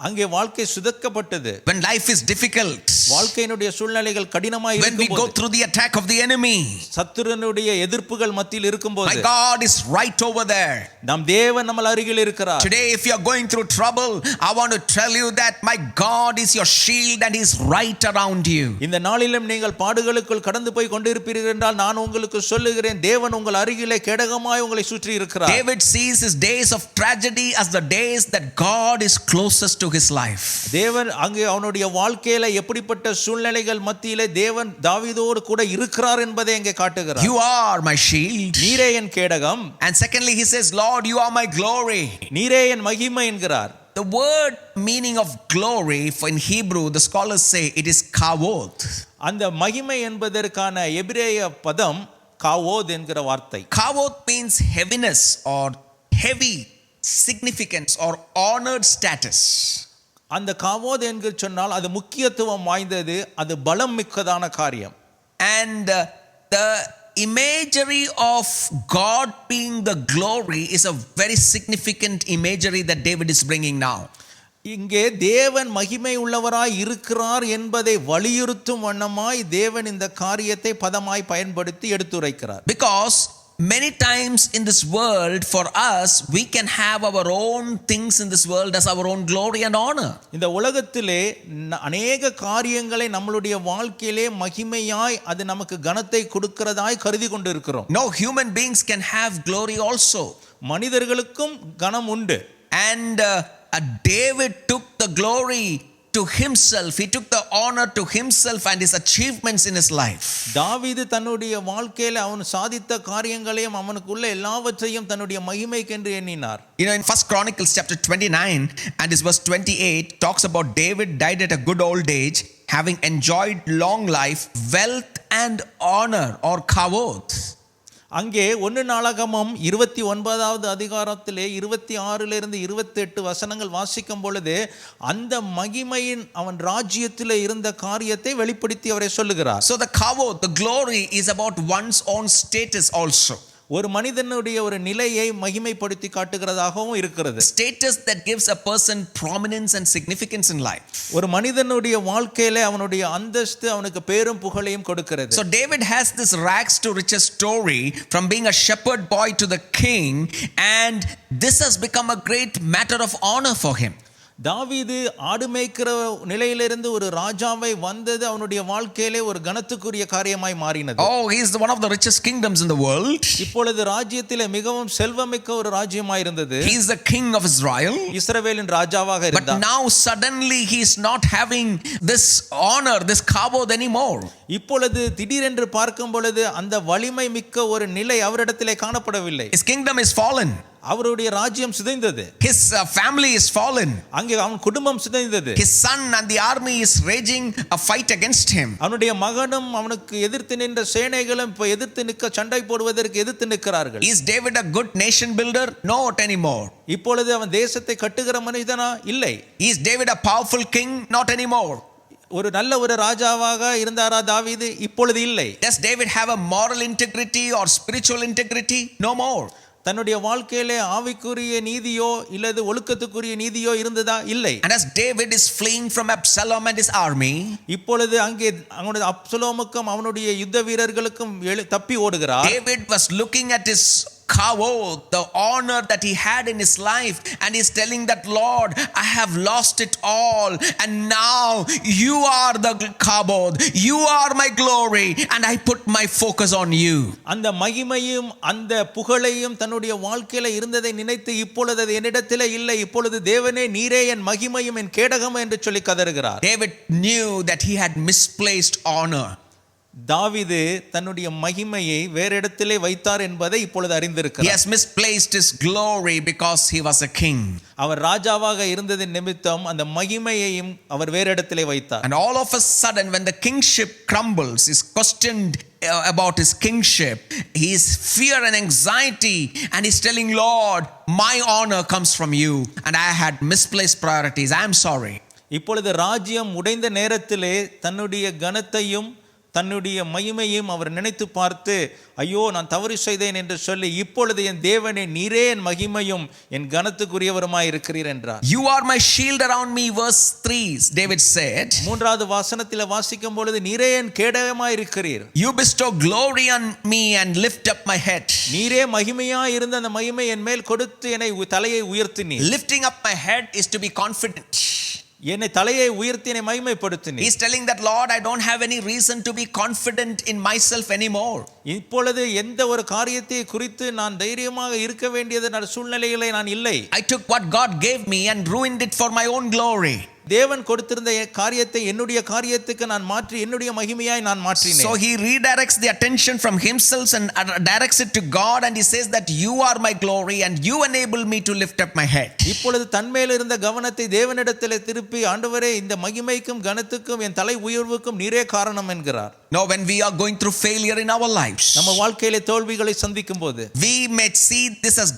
அங்கே வாழ்க்கை சுதக்கப்பட்டது, when life is difficult, வாழ்க்கையினுடைய சூழ்நிலைகள் கடினமாய் when we go இருக்கும்போது, through the attack of the enemy, சத்துருனுடைய எதிர்ப்புகள் மத்தியில் my இருக்கும்போது, God is right over there. நம் தேவன் நம்ம அருகில் இருக்கிறார். Today, if you are going through trouble, I want to tell you that my God is your shield and He is right around you. இந்த நாளிலும் நீங்கள் பாடுகளுக்குள் கடந்து போய் கொண்டிருப்பீர்கள் என்றால் நான் உங்களுக்கு சொல்லுகிறேன், தேவன் உங்கள் அருகிலே கேடகமாய் உங்களை சுற்றி இருக்கிறார். David sees his days of tragedy as the days that God is closest to his life. தேவன் அங்கே அவனுடைய வாழ்க்கையில எப்படிப்பட்ட சூழ்நிலைகள் மத்தியிலே தேவன் தாவீதோடு கூட இருக்கிறார் என்பதை அங்கே காட்டுகிறார். You are my shield. நீரே என் கேடகம். And secondly, he says, Lord, you are my glory. நீரே என் மகிமை என்கிறார். The word meaning of glory in Hebrew, the scholars say it is kavod. அந்த மகிமை என்பதற்கான எபிரேய பதம் காவோத் என்கிற வார்த்தை. Kavod means heaviness or heavy significance or honored status. அந்த காவோத் என்று சொன்னால் அது முக்கியத்துவம் வாய்ந்தது, அது பலம் மிக்கதான காரியம். And the imagery of God being the glory is a very significant imagery that David is bringing now. இங்கே தேவன் மகிமை உள்ளவராய் இருக்கிறார் என்பதை வலியுறுத்தும் வண்ணமாய் தேவன் இந்த காரியத்தை பதமாய் பயன்படுத்தி எடுத்துரைக்கிறார். Because many times in this world, for us, we can have our own things in this world as our own glory and honor. இந்த உலகத்திலே அநேக காரியங்களை நம்மளுடைய வாழ்க்கையிலே மகிமையாய் அது நமக்கு கனத்தை கொடுக்கிறதாய் கருதி கொண்டு இருக்கிறோம். No, human beings can have glory also. மனிதர்களுக்கும் கனம் உண்டு. And David took the glory to himself. He took the honor to himself and his achievements in his life. தாவீது தன்னுடைய வாழ்க்கையில அவன் சாதித்த காரியங்களையும் அவனுக்குள்ள எல்லாவற்றையும் தன்னுடைய மகிமைக்கென்று எண்ணினார். You know, in 1 Chronicles chapter 29 and his verse 28 talks about David died at a good old age, having enjoyed long life, wealth and honor or kavod. அங்கே 1 நாளாகமம் 29வது அதிகாரத்திலே 26லிருந்து 28 வசனங்கள் வாசிக்கும் பொழுது அந்த மகிமையின் அவன் ராஜ்யத்திலே இருந்த காரியத்தை வெளிப்படுத்தி அவரை சொல்லுகிறார். So the kavod, the glory is about one's own status also. ஒரு மனிதனுடைய ஒரு நிலையை மகிமைப்படுத்தி காட்டுகிறதாகவும் இருக்கிறது. Status that gives a person prominence and significance in life. ஒரு மனிதனுடைய வாழ்க்கையில அவனுடைய அந்தஸ்து அவனுக்கு பேரும் புகழையும் கொடுக்கிறது. So David has this rags to riches story from being a shepherd boy to the king, and this has become a great matter of honor for him. தாவீது ஆடு மேய்க்கிற நிலையிலிருந்து ஒரு ராஜாவை வந்தது அவனுடைய வாழ்க்கையிலே ஒரு கனத்துக்குரிய காரியமாய் மாறினது. Oh, he is one of the richest kingdoms in the world. இப்பொழுது ராஜ்யத்திலே மிகவும் செல்வமிக்க ஒரு ராஜ்யமாய் இருந்தது. He is the king of Israel. இஸ்ரவேலின் ராஜாவாக But இருந்தார். now suddenly he is not having this honor, this kabod anymore. இப்பொழுது திடீரென்று பார்க்கும் பொழுது அந்த வலிமை மிக்க ஒரு நிலை அவரிடத்திலே காணப்படவில்லை. His kingdom is fallen. அவருடைய ராஜ்யம் சிதைந்தது. His family is fallen. அங்கே அவன் குடும்பம் சிதைந்தது. His son and the army is raging a fight against him. அவனுடைய மகனும் அவனுக்கு எதிர்த்து நின்ற சேனைகளும் இப்ப எதிர்த்து நிற்க சண்டை போடுவதற்கு எதிர்த்து நிற்கிறார்கள். Is David a good nation builder? Not anymore. இப்பொழுது அவன் தேசத்தை கட்டுகிற மனிதனா? இல்லை. Is David a powerful king? Not anymore. ஒரு நல்ல ஒரு ராஜாவாக இருந்தாரா தாவீது? இப்பொழுது இல்லை. Does David have a moral integrity or spiritual integrity? No more. தன்னுடைய வாழ்க்கையிலே ஆவிக்குரிய நீதியோ இல்லது ஒழுக்கத்துக்குரிய நீதியோ இருந்ததா? இல்லை. And as David is fleeing from Absalom and his army, இப்பொழுது அங்கே அவனுடைய அப்சலோமுக்கும் அவனுடைய யுத்த வீரர்களுக்கும் தப்பி ஓடுகிறார். David was looking at his kavod, the honor that he had in his life, and he's telling that, Lord, I have lost it all, and now you are the kavod, you are my glory, and I put my focus on you. அந்த மகிமையும் அந்த புகழையும் தன்னுடைய வாழ்க்கையில இருந்ததை நினைத்து இப்பொழுது அது என்னிடத்திலே இல்லை, இப்பொழுது தேவனே நீரே என் மகிமையும் என் கேடகம் என்று சொல்லி கதறுகிறார். David knew that he had misplaced honor. தாவீது தன்னுடைய மகிமையை வேற இடத்திலே வைத்தார் என்பதை இப்பொழுது He அறிந்திருக்கிறார். has misplaced his glory because he was a king. அவர் ராஜாவாக இருந்ததின் நிமித்தம் அந்த மகிமையையும் அவர் வேற இடத்திலே வைத்தார். And all of a sudden, when the kingship crumbles, is questioned about his kingship, he is fear and anxiety, and he's telling, Lord, my honor comes from you, and I had misplaced priorities. I am sorry. இப்பொழுது ராஜ்யம் உடைந்த நேரத்திலே தன்னுடைய கனத்தையும் தன்னுடைய மகிமையும் அவர் நினைத்து பார்த்து, ஐயோ நான் தவறு செய்தேன் என்று சொல்லி, இப்பொழுது என் தேவனே நீரே என் மகிமையும் என் கனத்துக்குரியவருமாய் இருக்கிறீர் என்றார். You are my shield around me, verse 3, David said. மூன்றாவது வாசனத்தில் வாசிக்கும் பொழுது நீரே என் கேடகமாய் இருக்கிறீர். You bestow glory on me and lift up my head. நீரே மகிமையாய் இருந்த அந்த மகிமை என் மேல் கொடுத்து என்னை தலையை உயர்த்தினீர். Lifting up my head is to be confident. என்னை தலையை உயர்த்தி என்னை மகிமைப்படுத்தினீர். He's telling that, Lord, I don't have any reason to be confident in myself anymore. இப்பொழுது எந்த ஒரு காரியத்தை குறித்து நான் தைரியமாக இருக்க வேண்டியது சூழ்நிலைகளை நான் இல்லை. I took what God gave me and ruined it for my own glory. தேவன் கொடுத்திருந்த காரியத்தை என்னுடைய காரியத்துக்கு நான் மாற்றி என்னுடைய மகிமையாய் நான் மாற்றினேன். So he redirects the attention from himself and directs it to God, and he says that you are my glory and you enable me to lift up my head. இப்பொழுது தன்மேல் இருந்த கவனத்தை தேவனிடத்தில் திருப்பி, ஆண்டவரே இந்த மகிமைக்கும் கனத்துக்கும் என் தலை உயர்வுக்கும் நீரே காரணம் என்கிறார். Now when we are going through failure in our lives, நம்ம வாழ்க்கையிலே தோல்விகளை சந்திக்கும் போது we may see this as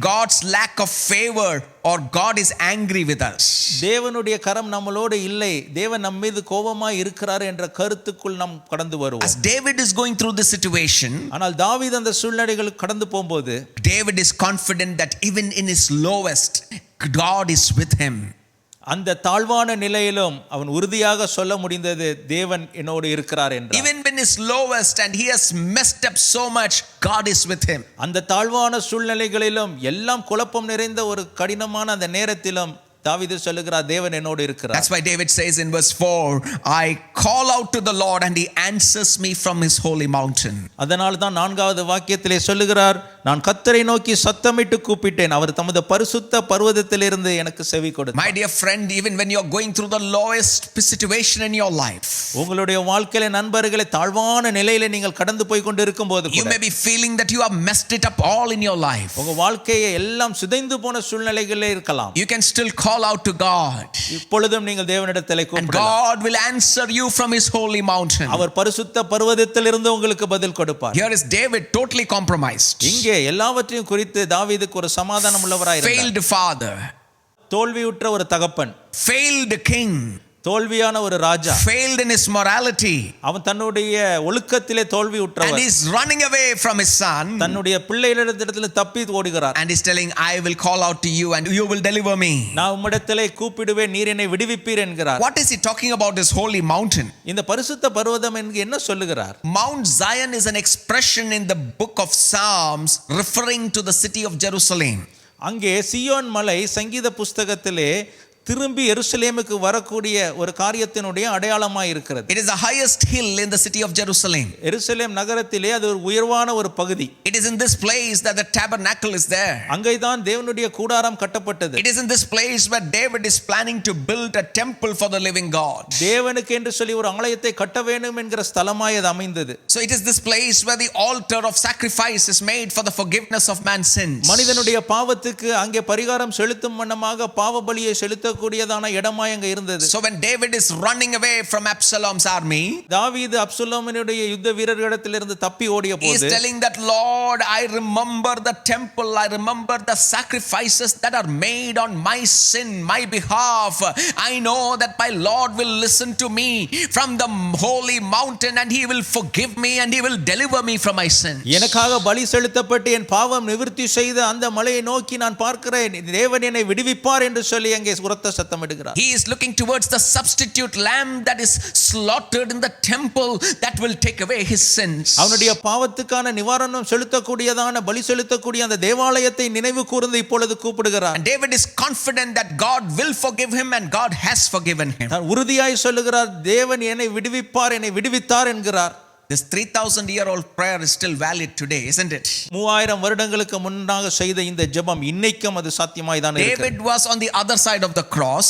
God's lack of favor or God is angry with us. தேவனுடைய கரம் நம்மளோடு இல்லை, தேவன் நம்ம மீது கோபமாய் இருக்கிறார் என்ற கருத்துக்குள் நாம் கடந்து வருவோம். As David is going through this situation, ஆனால் தாவீது அந்த சூழ்நிலைகளுக்கு கடந்து போகும்போது David is confident that even in his lowest, God is with him. அந்த தாழ்வான நிலையிலும் அவன் உறுதியாக சொல்ல முடிந்தது, தேவன் என்னோடு இருக்கிறார் என்று. Even when his lowest and he has messed up so much, God is with him. அந்த தாழ்வான சூழ்நிலைகளிலும் எல்லாம் குழப்பம் நிறைந்த ஒரு கடினமான அந்த நேரத்திலும் தாவீது சொல்லுகிறார், தேவன் என்னோடு இருக்கிறார். That's why David says in verse 4, I call out to the Lord and he answers me from his holy mountain. அதனால தான் நான்காவது வாக்கியத்திலே சொல்லுகிறார், நான் கர்த்தரை நோக்கி சத்தமிட்டு கூப்பிட்டேன், அவர் தமது பரிசுத்த பர்வதத்திலிருந்து எனக்கு செவி கொடுத்தார். My dear friend, even when you're going through the lowest situation in your life, உங்களுடைய வாழ்க்கையில நண்பர்களே தாழ்வான நிலையில நீங்கள் கடந்து போய் கொண்டு இருக்கும்போது you may be feeling that you have messed it up all in your life. உங்க வாழ்க்கையை எல்லாம் சிதைந்து போன சூழ்நிலைகளே இருக்கலாம். You can still call out to God, இப்பொழுதும் நீங்கள் தேவனிடத்தில் and கூப்பிடலாம். God will answer you from his holy mountain. அவர் பரிசுத்த பர்வதத்திலிருந்து உங்களுக்கு பதில் கொடுப்பார். Here is David totally compromised. இங்கே எல்லாவற்றையும் குறித்து தாவீதுக்கு ஒரு சமாதானம் உள்ளவராய் இருந்தார். Failed father, தோல்வியுற்ற ஒரு தகப்பன், failed king. தோல்வியான ஒரு ராஜா, failed in his morality, அவன் தன்னுடைய ஒழுக்கத்திலே தோல்வி and உற்றவர், he's running away from his son, தன்னுடைய பிள்ளைகளிடத்தில் தப்பி ஓடுகிறார். and he's telling, I will call out to you and you will deliver me. நான் உம்மிடத்திலே கூப்பிடுவேன், நீர் என்னை விடுவிப்பீர் என்கிறார். What is he talking about, this holy mountain? இந்த பரிசுத்த பர்வதம் என்ன சொல்லுகிறார்? Mount Zion is an expression in the book of Psalms referring to the city of Jerusalem. அங்கே சியோன் மலை சங்கீத புஸ்தகத்திலே திரும்பி எருசலேமுக்கு வரக்கூடிய ஒரு காரியத்தினுடைய அடையாளமாய் இருக்கிறது. It is the highest hill in the city of Jerusalem. எருசலேம் நகரத்திலே அது ஒரு உயர்வான ஒரு பகுதி. It is in this place that the tabernacle is there. அங்கேதான் தேவனுடைய கூடாரம் கட்டப்பட்டது. It is in this place where David is planning to build a temple for the living God. தேவனுக்கு என்று சொல்லி ஒரு ஆலயத்தை கட்ட வேண்டும் என்கிற ஸ்தலமாய் அது அமைந்தது. So it is this place where the altar of sacrifice is made for the forgiveness of man's sins. மனிதனுடைய பாவத்துக்கு அங்கே பரிகாரம் செலுத்தும் வண்ணமாக பாவ பலியை செலுத்த கூடியதான இடமாய் அங்க இருந்தது. So when David is running away from Absalom's army, தாவீது அப்சலோமினுடைய யுத்த வீரர்களிடத்திலிருந்து தப்பி ஓடிய he is போது, telling that, Lord, I remember the temple, I remember the sacrifices that are made on my sin, my behalf. I know that my Lord will listen to me from the holy mountain and he will forgive me and he will deliver me from my sins. எனக்காக பலி செலுத்தப்பட்டு என் பாவம் நிவர்த்தி செய்த அந்த மலையை நோக்கி நான் பார்க்கிறேன், தேவன் என்னை விடுவிப்பார் என்று சொல்லி அங்கே உரத்த சத்தமிடுகிறார். He is looking towards the substitute lamb that is slaughtered in the temple that will take away his sins. அவனுடைய பாவத்துக்கான நிவாரணம் செலுத்தக்கூடியதான பலி செலுத்தக்கூடிய அந்த தேவாலயத்தை நினைவு கூர்ந்து இப்பொழுது கூப்பிடுகிறார். And David is confident that God will forgive him and God has forgiven him. தான் உறுதியாய் சொல்லுகிறார், தேவன் என்னை விடுவிப்பார், என்னை விடுவித்தார் என்கிறார். This 3,000-year-old prayer is still valid today, isn't it? 3000 வருடங்களுக்கு முன்னாக செய்த இந்த ஜெபம் இன்னைக்கும் அது சாத்தியமாய் தான் இருக்கிறது. David was on the other side of the cross.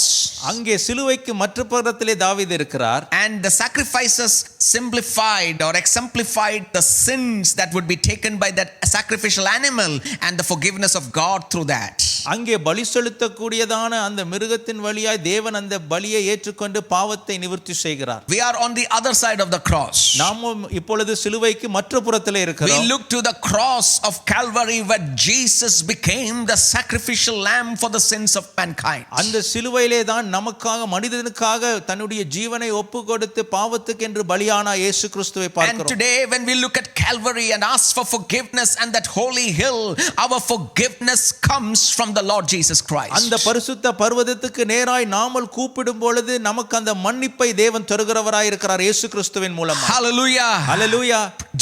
அங்கே சிலுவைக்கு மற்ற பக்கத்திலே தாவீது இருக்கிறார். And the sacrifices simplified or exemplified the sins that would be taken by that sacrificial animal and the forgiveness of God through that. அங்கே பலி செலுத்தக்கூடியதான அந்த மிருகத்தின் வழியாய் தேவன் அந்த பலியை ஏற்றுக்கொண்டு பாவத்தை நிவர்த்தி செய்கிறார். We are on the other side of the cross. நாமும் இப்பொழுது சிலுவைக்கு மற்ற புறத்திலே We இருக்கிறோம். look to the cross of Calvary where Jesus became the sacrificial lamb for the sins of mankind. அந்த சிலுவையிலே தான் நமக்காக மனிதனுக்காக தன்னுடைய ஜீவனை ஒப்பு கொடுத்து பாவத்துக்கு என்று பலியான இயேசு கிறிஸ்துவை And பார்க்கிறோம். today when we look at Calvary and ask for forgiveness and that holy hill, our forgiveness comes from the Lord Jesus Christ. அந்த பரிசுத்த பர்வதத்துக்கு நேராய் நாமல் கூப்பிடும் பொழுது நமக்கு அந்த மன்னிப்பை தேவன் தருகிறவராய் இருக்கிறார் இயேசு கிறிஸ்துவின் மூலமா. Hallelujah. Hallelujah.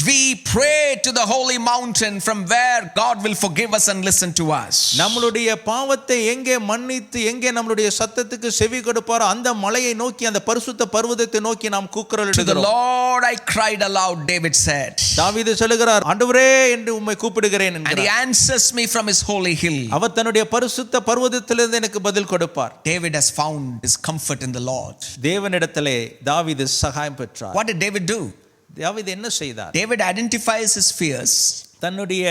We pray to the holy mountain from where God will forgive us and listen to us. நம்மளுடைய பாவத்தை எங்கே மன்னித்து எங்கே நம்மளுடைய சத்தத்துக்கு செவி கொடுப்பாரோ அந்த மலையை நோக்கி அந்த பரிசுத்த பர்வதத்தை நோக்கி நாம் To the கூக்குரலிடுகிறோம். Lord I cried aloud, David said. தாவீது சொல்லுகிறார், ஆண்டவரே என்று உம்மை கூப்பிடுகிறேன் And he என்கிறார். answers me from his holy hill. அவர் தன்னுடைய பரிசுத்த பர்வதத்திலிருந்து எனக்கு பதில் கொடுப்பார். David has found his comfort in the Lord. தேவனிடத்திலே தாவீது சகாயம் பெற்றார். What did David do? தாவீது என்ன செய்தார்? David identifies his fears. தன்னுடைய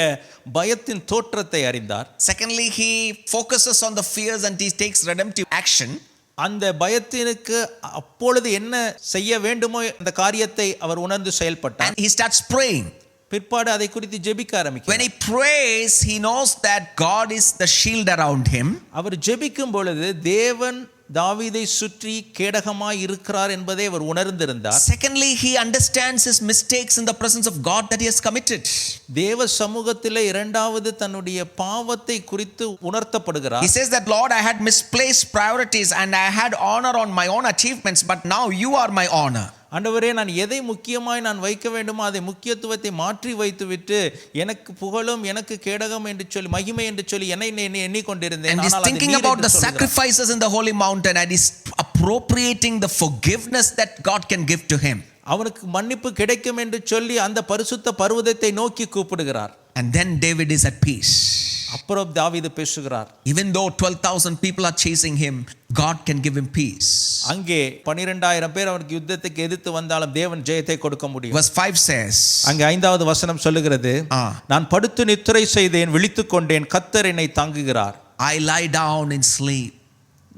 பயத்தின் தோற்றத்தை அறிந்தார். Secondly, he focuses on the fears and he takes redemptive action. அந்த பயத்திற்கு அப்பொழுது என்ன செய்ய வேண்டுமோ அந்த காரியத்தை அவர் உணர்ந்து செயல்பட்டார். And he starts praying. பிற்பாடு அதை குறித்து ஜெபிக்க When ஆரம்பிக்கிறார். he prays, he knows that God is the shield around him. அவர் ஜெபிக்கும் பொழுது தேவன் தாவீதை சுற்றி கேடகமாய் இருக்கிறார் என்பதை அவர் உணர்ந்திருந்தார். Secondly, he understands his mistakes in the presence of God that he has committed. தேவ சமூகத்திலே இரண்டாவது தன்னுடைய பாவத்தை குறித்து உணர்த்தப்படுகிறார். He says that, Lord, I had misplaced priorities and I had honor on my own achievements, but now you are my honor. ஆண்டவரே, நான் எதை முக்கியமாய் நான் வைக்க வேண்டுமோ அதை முக்கியத்துவத்தை மாற்றி வைத்துவிட்டு எனக்கு புகழும் எனக்கு கேடகம் என்று சொல்லி மகிமை என்று சொல்லி என்னை எண்ணிக்கொண்டிருந்தேன். And he's thinking about the sacrifices in the holy mountain and he's appropriating the forgiveness that God can give to him. அவனுக்கு மன்னிப்பு கிடைக்கும் என்று சொல்லி அந்த பரிசுத்த பர்வதத்தை நோக்கி கூப்பிடுகிறார். And then David is at peace. அப்புறம் தாவீது பேசுகிறார். Even though 12,000 people are chasing him, God can give him peace. அங்கே 12,000 பேர் அவனுக்கு யுத்தத்துக்கு எதிர்த்து வந்தாலும் தேவன் ஜெயத்தை கொடுக்க முடியும். Verse 5 says, அங்கே 5வது வசனம் சொல்லுகிறது, நான் படுத்து நித்திரை செய்தேன், விழித்துக் கொண்டேன், கர்த்தர் என்னை தாங்குகிறார். I lie down in sleep.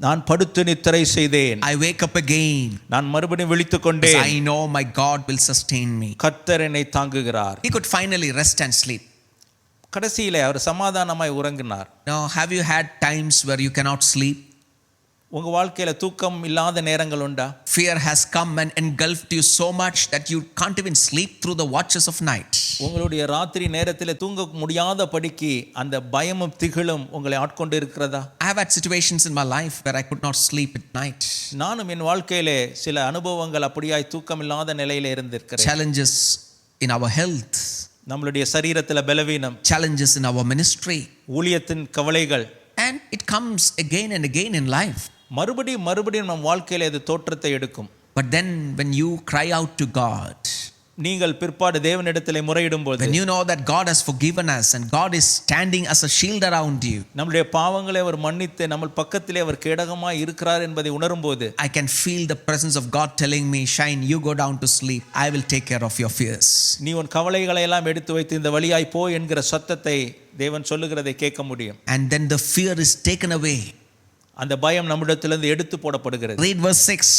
நான் படுத்து நித்திரை செய்தேன், I wake up again. நான் மறுபடியும் விழித்துக் கொண்டேன், I know my God will sustain me. கர்த்தர் என்னை தாங்குகிறார். He could finally rest and sleep. கடைசியிலே அவர் சமாதானமாய் உறங்கினார். Now, have you had times where you cannot sleep? உங்க வாழ்க்கையில தூக்கம் இல்லாத நேரங்கள் உண்டா? Fear has come and engulfed you so much that you can't even sleep through the watches of night. உங்களுடைய ராத்திரி நேரத்தில் தூங்க முடியாத படிக்கு அந்த பயமும் திகிலும் உங்களை ஆட்கொண்டு இருக்கிறதா? I have had situations in my life where I could not sleep at night. நானும் என் வாழ்க்கையிலே சில அனுபவங்கள் அப்படியாய் தூக்கம் இல்லாத நிலையில இருந்திருக்கிறேன். Challenges in our health, நம்மளுடைய சரீரத்தில் பலவீனம், challenges in our ministry, ஊழியத்தின் கவலைகள், and it comes again and again in life. மறுபடியும் நம் வாழ்க்கையில இது தோற்றத்தை எடுக்கும். But then when you cry out to God, நீங்கள் பிற்பாடு தேவனிடத்திலே முறையிடும் போது, when you know that God has forgiven us and God is standing as a shield around you, நம்முடைய பாவங்களை அவர் மன்னித்து நம்ம பக்கத்திலே அவர் கேடகமாய் இருக்கிறார் என்பதை உணரும் போது, I can feel the presence of God telling me, Shine, you go down to sleep, I will take care of your fears. நீ உன் கவலைகளை எல்லாம் எடுத்து வைத்து இந்த வழியாய் போ என்கிற சத்தத்தை தேவன் சொல்லுகிறதை கேட்க முடியும். And then the fear is taken away. அந்த பயம் நம்மிடத்திலிருந்து எடுத்து போடப்படுகிறது. Read verse 6.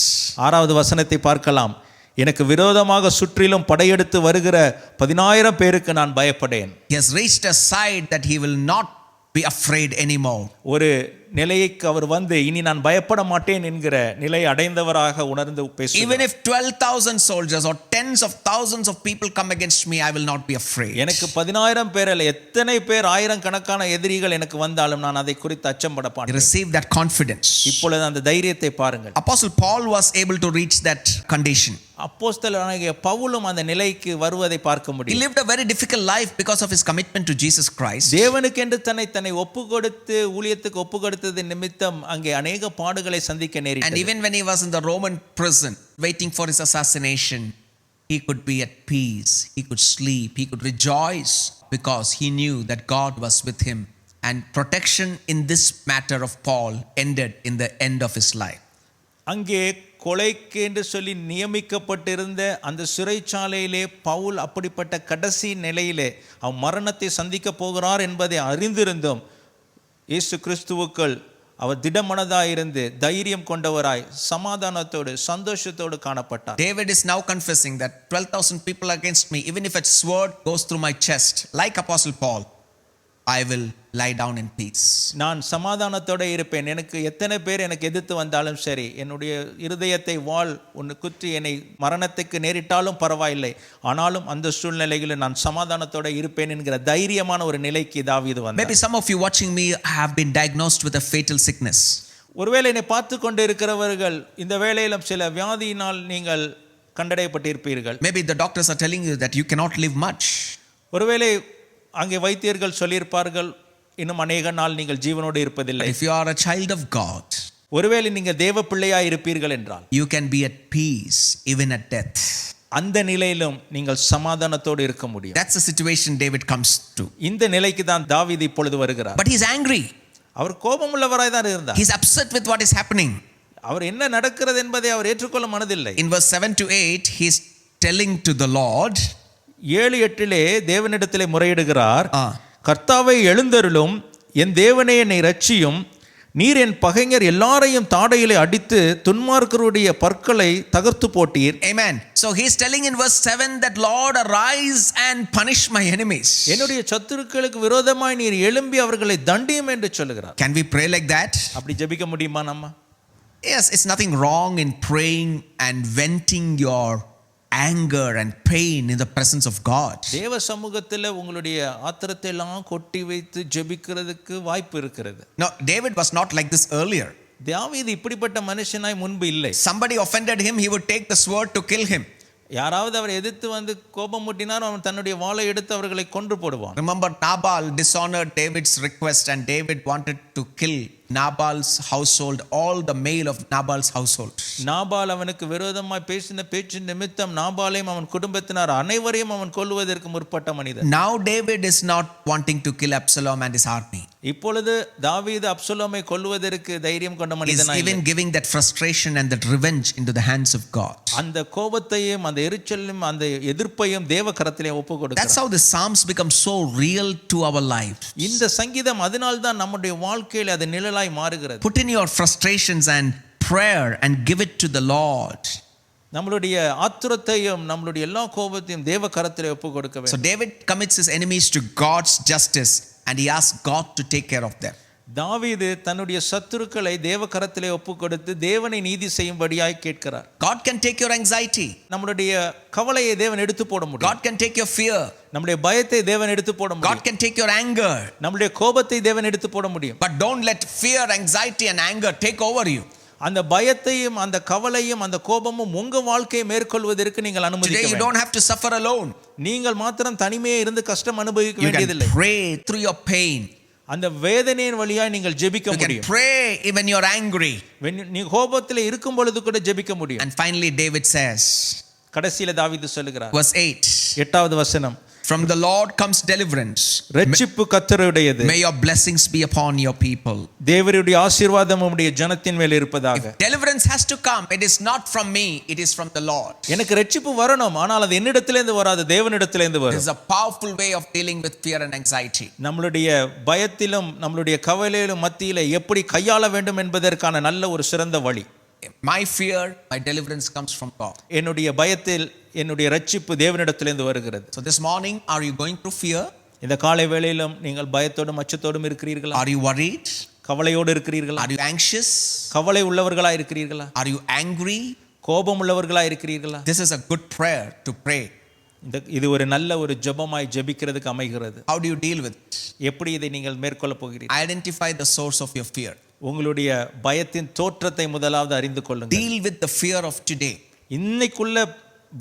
6வது வசனத்தை பார்க்கலாம். எனக்கு விரோதமாக சுற்றிலும் படையெடுத்து வருகிற 10,000 பேருக்கு நான் பயப்படேன். He has reached a side that he will not be afraid anymore. ஒரு நிலைக்கு அவர் வந்து இனி நான் பயப்பட மாட்டேன் என்கிற நிலை அடைந்தவராக உணர்ந்து பேசுகிறார். Even if 12,000 soldiers or tens of thousands of people come against me, I will not be afraid. எனக்கு 10,000 பேர் அல்ல, எத்தனை பேர் ஆயிரக்கணக்கான எதிரிகள் எனக்கு வந்தாலும் நான் அதை குறித்து அச்சப்பட He மாட்டேன். received that confidence. இப்பொழுது அந்த தைரியத்தை பாருங்கள். Apostle Paul was able to reach that condition. அப்போஸ்தலனாகிய பவுலும் அந்த நிலைக்கு வருவதை பார்க்க He முடியும். lived a very difficult life because of his commitment to Jesus Christ. தேவனுக்கென்று தன்னை ஒப்பு கொடுத்து ஊழியத்துக்கு ஒப்பு கொடுத்தது நிமித்தம் அங்கே அநேக பாடுகளை சந்திக்க And நேரிட்டது. even when he was in the Roman prison waiting for his assassination, he could be at peace, he could sleep, he could rejoice because he knew that God was with him. And protection in this matter of Paul ended in the end of his life. அங்கே கொலைக்கு என்று சொல்லி நியமிக்கப்பட்டிருந்த அந்த சிறைச்சாலையிலே பவுல் அப்படிப்பட்ட கடைசி நிலையிலே அவன் மரணத்தை சந்திக்க போகிறார் என்பதை அறிந்திருந்தும் இயேசு கிறிஸ்துவுக்குள் அவர் திடமனதாயிருந்து தைரியம் கொண்டவராய் சமாதானத்தோடு சந்தோஷத்தோடு காணப்பட்டார். David is now confessing that 12,000 people against me, even if a sword goes through my chest, like Apostle Paul, I will lie down in peace. நான் சமாதானத்தோடு இருப்பேன். எனக்கு எத்தனை பேர் எனக்கு எதிர்த்து வந்தாலும் சரி, என்னுடைய இருதயத்தை வாள் ஒன்று குத்தி என்னை மரணத்துக்கு நேரிட்டாலும் பரவாயில்லை, ஆனாலும் அந்த சூழ்நிலைகளில் நான் சமாதானத்தோடு இருப்பேன் என்கிற தைரியமான ஒரு நிலைக்கு தாவீது வந்தார். Maybe some of you watching me have been diagnosed with a fatal sickness. ஒருவேளை என்னை பார்த்து கொண்டு இருக்கிறவர்கள் இந்த வேளையிலும் சில வியாதியினால் நீங்கள் கண்டடையப்பட்டிருப்பீர்கள். Maybe the doctors are telling you that you cannot live much. ஒருவேளை அங்கே வைத்தியர்கள் சொல்லியிருப்பார்கள், இன்னும் அநேக நாள் நீங்கள் ஜீவனோடு இருப்பதில்லை. If you are a child of God, ஒருவேளை நீங்கள் தேவ பிள்ளையாய் இருப்பீர்கள் என்றால் you can be at peace even at death. அந்த நிலையிலும் நீங்கள் சமாதானத்தோடு இருக்க முடியும். That's the situation David comes to. இந்த நிலைக்கு தான் தாவீது இப்பொழுது வருகிறார். But he's angry. அவர் கோபமுள்ளவராய் தான் இருந்தார். He's upset with what is happening. அவர் என்ன நடக்கிறது என்பதை அவர் ஏற்றுக்கொள்ள மனதில்லை. In verse 7 to 8, he's telling to the Lord, 7-8 தேவனிடத்திலே முறையிடுகிறார். கர்த்தாவை எழுந்தருளும், என் தேவனே என்னை ரட்சியும், நீர் என் பகைஞர் எல்லாரையும் தாடையிலே அடித்து துன்மார்க்கருடைய பற்களை தகர்த்து போட்டீர். Amen. So he's telling in verse 7 that Lord, arise and punish my enemies. என்னுடைய சத்துருக்களுக்கு விரோதமாய் நீர் எழும்பி அவர்களை தண்டியும் என்று சொல்லுகிறார். Can we pray like that? அப்படி ஜெபிக்க முடியுமா நம்ம? Yes, it's nothing wrong in praying and venting your anger and pain in the presence of God. தேவ சமூகத்தில் உங்களுடைய ஆத்திரத்தை எல்லாம் கொட்டி வைத்து ஜெபிக்கிறதுக்கு வாய்ப்பு இருக்கிறது. No, David was not like this earlier. தாவீது இப்படிப்பட்ட மனுஷனாய் முன்பு இல்லை. Somebody offended him, he would take the sword to kill him. யாராவது அவரை எதிர்த்து வந்து கோபம் மூட்டினார், அவன் தன்னுடைய வாளை எடுத்து அவர்களை கொன்று போடுவான். Remember, Nabal dishonored David's request and David wanted to kill Nabal's household, all the male of Nabal's household. Nabal அவனுக்கு விரோதமாய் பேசின பேச்சு நிமித்தம் நாபாலையும் அவன் குடும்பத்தினர் அனைவரையும் அவன் கொல்லுவதற்கு முற்பட்ட மனிதன். Now David is not wanting to kill Absalom and his army. இப்பொழுது தாவீது அப்சலோமை கொல்லுவதற்கு தைரியம் கொண்ட He is மனிதனாய் even giving that frustration and that revenge into the hands of God. அந்த கோபத்தையும் அந்த எரிச்சலையும் அந்த எதிர்ப்பையும் தேவ கரத்திலே ஒப்பு That's கொடுக்கிறார். how the Psalms become so real to our lives. இந்த சங்கீதம் அதனால்தான் நம்முடைய வாழ்க்கையில் அது நிழலாய் மாறுகிறது. Put in your frustrations and prayer and give it to the Lord. நம்மளுடைய ஆத்திரத்தையும் நம்மளுடைய எல்லா கோபத்தையும் தேவ கரத்திலே ஒப்பு கொடுக்க So வேண்டும். David commits his enemies to God's justice and he asks God to take care of them. தாவீது தன்னுடைய சத்துருக்களை தேவ கரத்திலே ஒப்பு கொடுத்து தேவனை நீதி செய்யும்படியாய் கேட்கிறார். God can take your anxiety. நம்முடைய கவலையை தேவன் எடுத்து போட முடியும். God can take your fear. நம்முடைய பயத்தை தேவன் எடுத்து போட முடியும். God can take your anger. நம்முடைய கோபத்தை தேவன் எடுத்து போட முடியும். But don't let fear, anxiety and anger take over you. அந்த பயத்தையும் அந்த கவலையும் அந்த கோபமும் உங்க வாழ்க்கையை மேற்கொள்வதற்கு நீங்கள் அனுமதிக்க Today you வேண்டும். don't have to suffer alone. நீங்கள் மாத்திரம் தனிமையே இருந்து கஷ்டம் அனுபவிக்க You வேண்டியதில்லை. can pray through your pain. அந்த வேதனையின் வழியாய் நீங்கள் ஜெபிக்க You can முடியும். pray even you're angry. நீ கோபத்தில் இருக்கும் பொழுது கூட ஜெபிக்க முடியும். And finally David says, கடைசியில தாவீது சொல்லுகிறார், verse 8, 8வது வசனம், from the Lord comes deliverance. இரட்சிப்பு கர்த்தருடையது. May your blessings be upon your people. தேவருடைய ஆசீர்வாதம் உம்முடைய ஜனத்தின் மேல் இருப்பதாக. If deliverance has to come, it is not from me, it is from the Lord. எனக்கு இரட்சிப்பு வரணும், ஆனால் அது என்னிடத்திலிருந்து வராது, தேவனிடத்திலிருந்து This வரும். is a powerful way of dealing with fear and anxiety. நம்மளுடைய பயத்திலும் நம்மளுடைய கவலையிலும் மத்தியிலே எப்படி கையாள வேண்டும் என்பதற்கான நல்ல ஒரு சிறந்த வழி. My fear, my deliverance comes from God. என்னுடைய பயத்தில் என்னுடைய இரட்சிப்பு தேவனிடத்திலிருந்து வருகிறது. So this morning, are you going through fear? இந்த காலை வேளையிலும் நீங்கள் பயத்தோடும் அச்சத்தோடும் இருக்கிறீர்களா? Are you worried? கவலையோடு இருக்கிறீர்களா? Are you anxious? கவலை உள்ளவர்களா இருக்கிறீர்களா? Are you angry? கோபம் உள்ளவர்களா இருக்கிறீர்களா? This is a good prayer to pray. இது ஒரு நல்ல ஒரு ஜெபமாய் ஜெபிக்கிறதுக்கு அமைகிறது. How do you deal with it? எப்படி இதை நீங்கள் மேற்கொள்ள போகிறீர்கள்? Identify the source of your fear. உங்களுடைய பயத்தின் தோற்றத்தை முதலாவது அறிந்து கொள்ளுங்கள். Deal with the fear of today. இன்னைக்குள்ள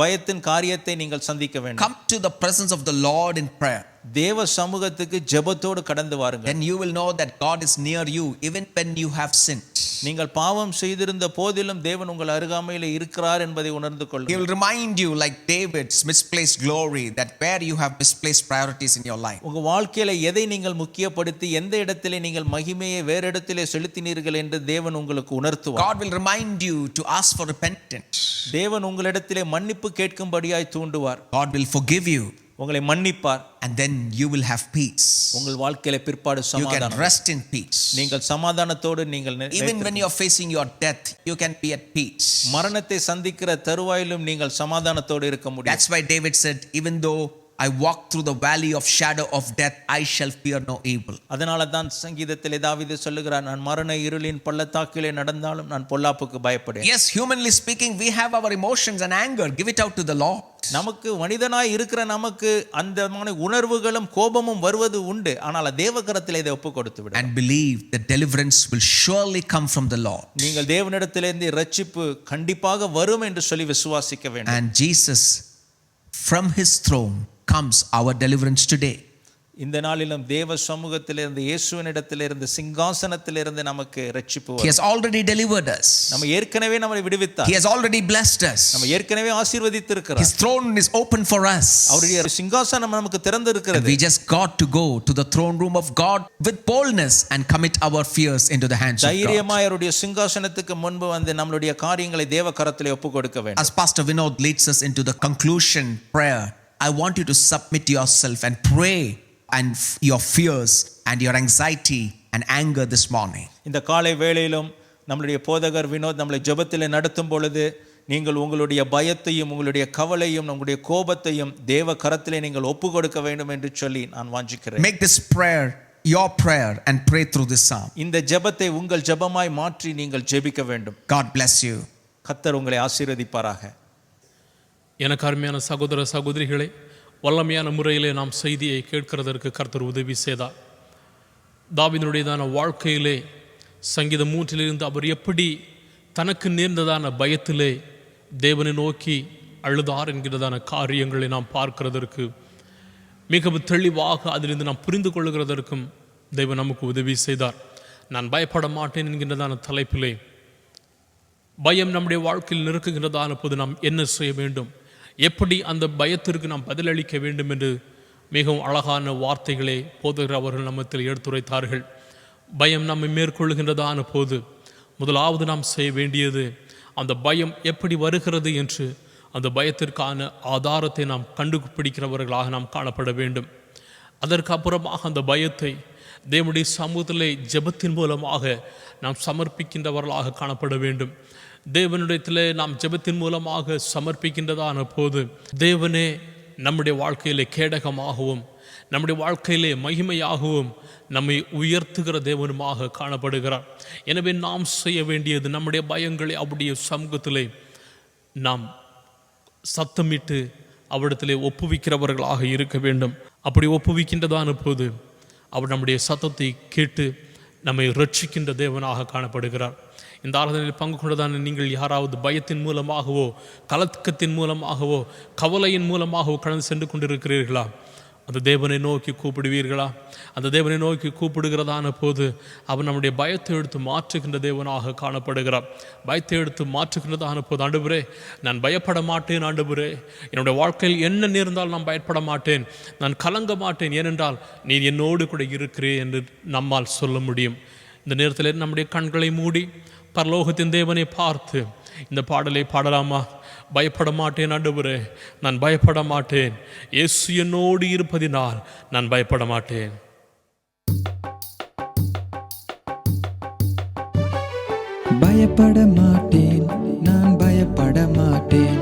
பயத்தின் காரியத்தை நீங்கள் சந்திக்க வேண்டும். Come to the presence of the Lord in prayer. தேவ சமூகத்துக்கு ஜெபத்தோடு கடந்து வாருங்கள். Then you will know that God is near you even when you have sinned. நீங்கள் பாவம் செய்திருந்த போதிலும் தேவன் உங்கள் அருகாமையில் இருக்கிறார் என்பதை உணர்ந்து He கொள்ளுங்கள். will remind you, like David's misplaced glory, that where you have misplaced priorities in your life. உங்க வாழ்க்கையில எதை நீங்கள் முக்கியப்படுத்தி எந்த இடத்திலே நீங்கள் மகிமையை வேற இடத்திலே செலுத்தினீர்கள் என்று தேவன் உங்களுக்கு உணர்த்துவார். God will remind you to ask for repentance. தேவன் உங்களிடத்திலே மன்னிப்பு கேட்கும்படியாய் தூண்டுவார். God will forgive you. உங்களை மன்னிப்பார். And then you will have peace. உங்கள் வாழ்க்கையில பிற்பாடு You can சமாதானம். rest in peace. நீங்கள் சமாதானத்தோடு நீங்கள் Even when you are facing your death, you can be at peace. மரணத்தை சந்திக்கிற தருவாயிலும் நீங்கள் சமாதானத்தோடு இருக்க முடியும். That's why David said, even though I walk through the valley of shadow of death, I shall fear no evil. அதனால தான் சங்கீதத்திலே தாவீது சொல்லுகிறார், நான் மரண இருளின் பள்ளத்தாக்கிலே நடந்தாலும் நான் பொல்லாப்புக்கு பயப்படேன். Yes, humanly speaking, we have our emotions and anger. Give it out to the Lord. நமக்கு மனிதனாய் இருக்கிற நமக்கு அந்த உணர்வுகளும் கோபமும் வருவது உண்டு. ஆனால் தேவகரத்தில் இதை ஒப்பு கொடுத்து விடு. And believe that deliverance will surely come from the Lord. நீங்கள் தேவனிடத்திலிருந்து இரட்சிப்பு கண்டிப்பாக வரும் என்று சொல்லி விசுவாசிக்க வேண்டும். And Jesus, from his throne comes our deliverance today. இந்த நாளிலும் தேவ சமூகத்திலிருந்து இயேசுவினிடத்திலிருந்து சிங்காசனத்திலிருந்து நமக்கு இரட்சிப்பு He வரும். has already delivered us. நம்ம ஏற்கனவே நம்மை விடுவித்தார். He has already blessed us. நம்ம ஏற்கனவே ஆசீர்வதித்திருக்கிறார். His throne is open for us. அவருடைய சிங்காசனம் நமக்கு திறந்திருக்கிறது. And we just got to go to the throne room of God with boldness and commit our fears into the hands of God. தைரியமாய் அவருடைய சிங்காசனத்துக்கு முன்பு வந்து நம்மளுடைய காரியங்களை தேவ கரத்திலே ஒப்பு கொடுக்க வேண்டும். As Pastor Vinod leads us into the conclusion prayer, I want you to submit yourself and pray and your fears and your anxiety and anger this morning. இந்த காலை வேளையிலும் நம்மளுடைய போதகர் வினோத் நம்மளை ஜெபத்திலே நடத்தும் பொழுது நீங்கள் உங்களுடைய பயத்தையும் உங்களுடைய கவலையும் உங்களுடைய கோபத்தையும் தேவ கரத்திலே நீங்கள் ஒப்பு கொடுக்க வேண்டும் என்று சொல்லி நான் வாஞ்சிக்கிறேன். Make this prayer your prayer and pray through this psalm. இந்த ஜெபத்தை உங்கள் ஜெபமாய் மாற்றி நீங்கள் ஜெபிக்க வேண்டும். God bless you. கர்த்தர் உங்களை ஆசீர்வதிப்பாராக. எனக்கு அருமையான சகோதர சகோதரிகளே, வல்லமையான முறையிலே நாம் செய்தியை கேட்கிறதற்கு கர்த்தர் உதவி செய்தார். தாவீதினுடையதான வாழ்க்கையிலே சங்கீதம் 3 அவர் எப்படி தனக்கு நேர்ந்ததான பயத்திலே தேவனை நோக்கி அழுதார் என்கிறதான காரியங்களை நாம் பார்க்கிறதற்கு மிகவும் தெளிவாக அதிலிருந்து நாம் புரிந்து கொள்ளுகிறதற்கும் தேவன் நமக்கு உதவி செய்தார். நான் பயப்பட மாட்டேன் என்கின்றதான தலைப்பிலே பயம் நம்முடைய வாழ்க்கையில் நெருக்குகின்றதான போது நாம் என்ன செய்ய வேண்டும், எப்படி அந்த பயத்திற்கு நாம் பதிலளிக்க வேண்டும் என்று மிகவும் அழகான வார்த்தைகளை போதகர் அவர்கள் நம்மத்தில் எடுத்துரைத்தார்கள். பயம் நம்மை மேற்கொள்ளுகின்றதான போது முதலாவது நாம் செய்ய வேண்டியது அந்த பயம் எப்படி வருகிறது என்று அந்த பயத்திற்கான ஆதாரத்தை நாம் கண்டுபிடிக்கிறவர்களாக நாம் காணப்பட வேண்டும். அதற்கு அப்புறமாக அந்த பயத்தை தேவனுடைய சமூகத்திலே ஜெபத்தின் மூலமாக நாம் சமர்ப்பிக்கின்றவர்களாக காணப்பட வேண்டும். தேவனிடத்திலே நாம் ஜெபத்தின் மூலமாக சமர்ப்பிக்கின்றதான போது தேவனே நம்முடைய வாழ்க்கையிலே கேடகமாகவும் நம்முடைய வாழ்க்கையிலே மகிமையாகவும் நம்மை உயர்த்துகிற தேவனுமாக காணப்படுகிறார். எனவே நாம் செய்ய வேண்டியது நம்முடைய பயங்களை அவருடைய சமூகத்திலே நாம் சத்தமிட்டு அவரிடத்திலே ஒப்புவிக்கிறவர்களாக இருக்க வேண்டும். அப்படி ஒப்புவிக்கின்றதான போது அவர் நம்முடைய சத்தத்தை கேட்டு நம்மை ரட்சிக்கின்ற தேவனாக காணப்படுகிறார். இந்த ஆராதனையில் பங்கு கொண்டதான நீங்கள் யாராவது பயத்தின் மூலமாகவோ கலக்கத்தின் மூலமாகவோ கவலையின் மூலமாகவோ கடந்து சென்று கொண்டிருக்கிறீர்களா? அந்த தேவனை நோக்கி கூப்பிடுவீர்களா? அந்த தேவனை நோக்கி கூப்பிடுகிறதான போது அவர் நம்முடைய பயத்தை எடுத்து மாற்றுகின்ற தேவனாக காணப்படுகிறார். பயத்தை எடுத்து மாற்றுகின்றதான போது, ஆண்டவரே நான் பயப்பட மாட்டேன், ஆண்டவரே என்னுடைய வாழ்க்கையில் என்ன நேர்ந்தால் நான் பயப்பட மாட்டேன், நான் கலங்க மாட்டேன், ஏனென்றால் நீர் என்னோடு கூட இருக்கிறேன் என்று நம்மால் சொல்ல முடியும். இந்த நேரத்தில் நம்முடைய கண்களை மூடி பரலோகத்தின் தேவனை பார்த்து இந்த பாடலை பாடலாமா? பயப்பட மாட்டேன் ஆண்டவரே, நான் பயப்பட மாட்டேன், இயேசு என்னோடு இருப்பதினால் நான் பயப்பட மாட்டேன். பயப்பட மாட்டேன், நான் பயப்பட மாட்டேன்,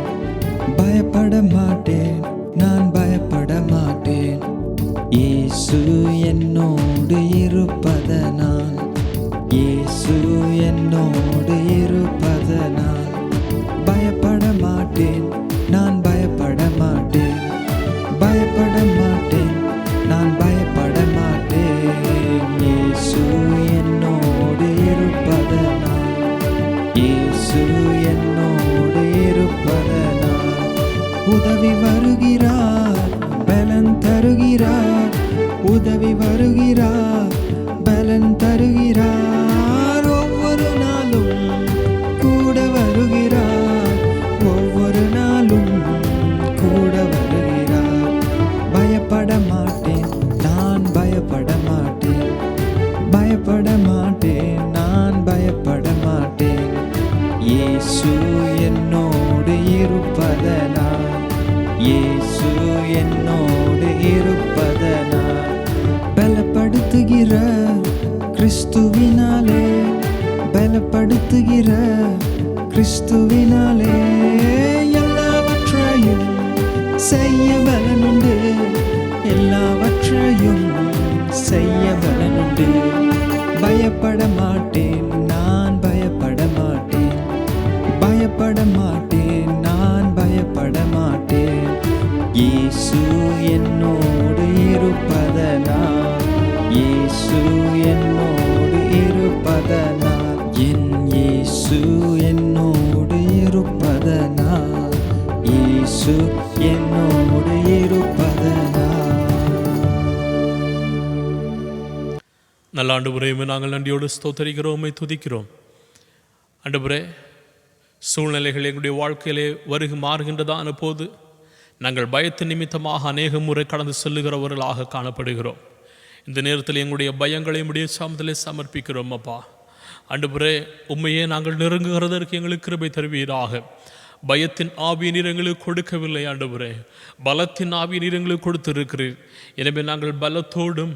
பயப்பட மாட்டேன், நான் பயப்பட மாட்டேன், இயேசு என்னோடு இருப்பதனால், இயேசு என்னோடு இருப்பதனால் பயப்பட மாட்டேன், நான் பயப்பட மாட்டேன், பயப்பட மாட்டேன், நான் பயப்பட மாட்டேன், இயேசு என்னோடு இருப்பதனால், இயேசு என்னோடு இருப்பதனால் உதவி வருகிறார், பலன் தருகிறார், உதவி வருகிறார், பலன் தருகிறார், ஒவ்வொரு நாளும் கூட வருகிறார், ஒவ்வொரு நாளும் கூட வருகிறார். பயப்பட மாட்டேன், நான் பயப்பட மாட்டேன், பயப்பட மாட்டேன், நான் பயப்பட மாட்டேன், இயேசு என்னோடு இருப்பதனால், இயேசு என்னோடு இருப்பதனால் பலப்படுத்துகிற கிறிஸ்துவினாலே, பலப்படுத்துகிற கிறிஸ்துவினாலே எல்லாவற்றையும் செய்ய பலனுண்டு, எல்லாவற்றையும் செய்ய பலனுண்டு. பயப்பட மாட்டேன், நான் பயப்பட மாட்டேன், பயப்பட மாட்டேன், நான் பயப்பட மாட்டேன், இயேசு என்னோடு இருப்பதனால், இயேசு என்னோடு இருப்பதனால், என் இயேசு என்னோடு இருப்பதனால், இயேசு என்னோடு இருப்பதனால். நல்ல ஆண்டவரே, நாங்கள் நன்றியோடு ஸ்தோத்தரிக்கிறோம், துதிக்கிறோம். ஆண்டவரே, சூழ்நிலைகள் எங்களுடைய வாழ்க்கையிலே மாறுகின்றதான போது நாங்கள் பயத்தின் நிமித்தமாக அநேக முறை கடந்து செல்லுகிறவர்களாக காணப்படுகிறோம். இந்த நேரத்தில் எங்களுடைய பயங்களை உம்முடைய சமூகத்திலே சமர்ப்பிக்கிறோம். அப்பா ஆண்டவரே, உம்மையே நாங்கள் நெருங்குகிறதற்கு எங்களுக்கு கிருபை தருவீராக. பயத்தின் ஆவியை நீர் எங்களுக்கு கொடுக்கவில்லை ஆண்டவரே, பலத்தின் ஆவியை நீர் எங்களுக்கு கொடுத்திருக்கிறீர். எனவே நாங்கள் பலத்தோடும்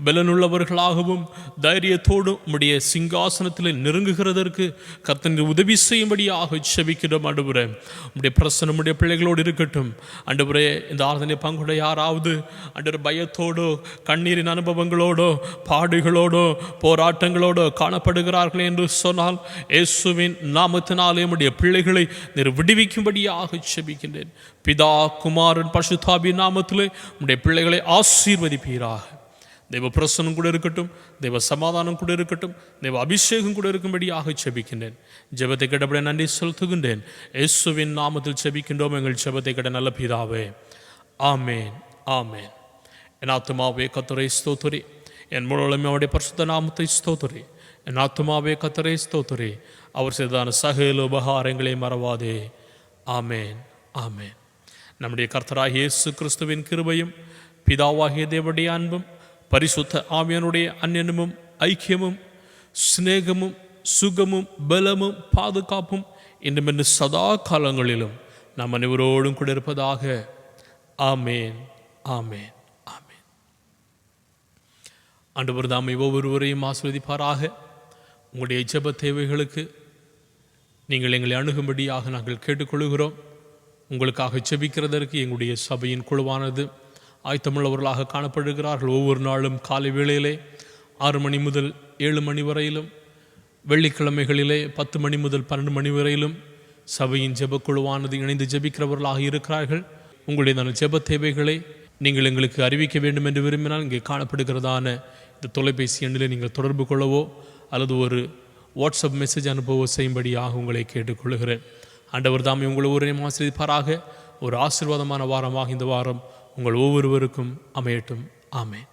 பலனுள்ளவர்களாகவும் தைரியத்தோடும் உம்முடைய சிங்காசனத்தில் நெருங்குகிறதற்கு கர்த்தர் உதவி செய்யும்படியாக செபிக்கிறோம். ஆண்டவரே, உம்முடைய பிரசன்னம் உம்முடைய பிள்ளைகளோடு இருக்கட்டும். ஆண்டவரே, இந்த ஆராதனை பங்குட யாராவது ஆண்டவர் பயத்தோடோ கண்ணீரின் அனுபவங்களோடோ பாடுகளோடோ போராட்டங்களோடோ காணப்படுகிறார்கள் என்று சொன்னால், இயேசுவின் நாமத்தினாலே உம்முடைய பிள்ளைகளை நீர் விடுவிக்கும்படியாக செபிக்கின்றேன். பிதா குமாரன் பரிசுத்தாவியின் நாமத்திலே உம்முடைய பிள்ளைகளை ஆசீர்வதிப்பீராக. தேவ பிரசன்னம் கூட இருக்கட்டும், தேவ சமாதானம் கூட இருக்கட்டும், தேவ அபிஷேகம் கூட இருக்கும்படியாக செபிக்கின்றேன். ஜெபத்தை கேட்டபடி நன்றி செலுத்துகின்றேன். இயேசுவின் நாமத்தில் செபிக்கின்றோம் எங்கள் ஜெபத்தை கேட்ட நல்ல பிதாவே, ஆமேன், ஆமேன். என் ஆத்துமாவே கர்த்தரை ஸ்தோத்திரி, என் முழுவதுமே அவருடைய பரிசுத்த நாமத்தை ஸ்தோத்திரி. என் ஆத்துமாவே கர்த்தரை ஸ்தோத்திரி, அவர் செய்ததான சகல உபகாரங்களை மறவாதே. ஆமேன், ஆமேன். நம்முடைய கர்த்தராகிய இயேசு கிறிஸ்துவின் கிருபையும் பிதாவாகிய தேவனுடைய அன்பும் பரிசுத்த ஆவியானுடைய அந்நியமும் ஐக்கியமும் சிநேகமும் சுகமும் பலமும் பாதுகாப்பும் இன்னும் சதா காலங்களிலும் நாம் அனைவரோடும் கூட இருப்பதாக. ஆமேன், ஆமேன், ஆமேன். ஆண்டவர் தாமே ஒவ்வொருவரையும் ஆசீர்வதிப்பாராக. உங்களுடைய ஜெப தேவைகளுக்கு நீங்கள் எங்களை அணுகும்படியாக நாங்கள் கேட்டுக்கொள்கிறோம். உங்களுக்காக ஜெபிக்கிறதற்கு எங்களுடைய சபையின் குழுவானது ஆயத்தமுள்ளவர்களாக காணப்படுகிறார்கள். ஒவ்வொரு நாளும் காலை வேளையிலே 6 மணி முதல் 7 மணி வரையிலும், வெள்ளிக்கிழமைகளிலே 10 மணி முதல் 12 மணி வரையிலும் சபையின் ஜெபக்குழுவானது இணைந்து ஜெபிக்கிறவர்களாக இருக்கிறார்கள். உங்களுடைய ஜெப தேவைகளை நீங்கள் எங்களுக்கு அறிவிக்க வேண்டும் என்று விரும்பினால் இங்கே காணப்படுகிறதான இந்த தொலைபேசி எண்ணில் நீங்கள் தொடர்பு கொள்ளவோ அல்லது ஒரு வாட்ஸ்அப் மெசேஜ் அனுப்பவோ செய்யும்படியாக உங்களை கேட்டுக்கொள்கிறேன். ஆண்டவர் தாமே உங்களை ஒவ்வொருவரையும் ஆசீர்வதிப்பாராக. ஒரு ஆசீர்வாதமான வாரமாக இந்த வாரம் உங்கள் ஒவ்வொருவருக்கும் அமையட்டும். ஆமென்.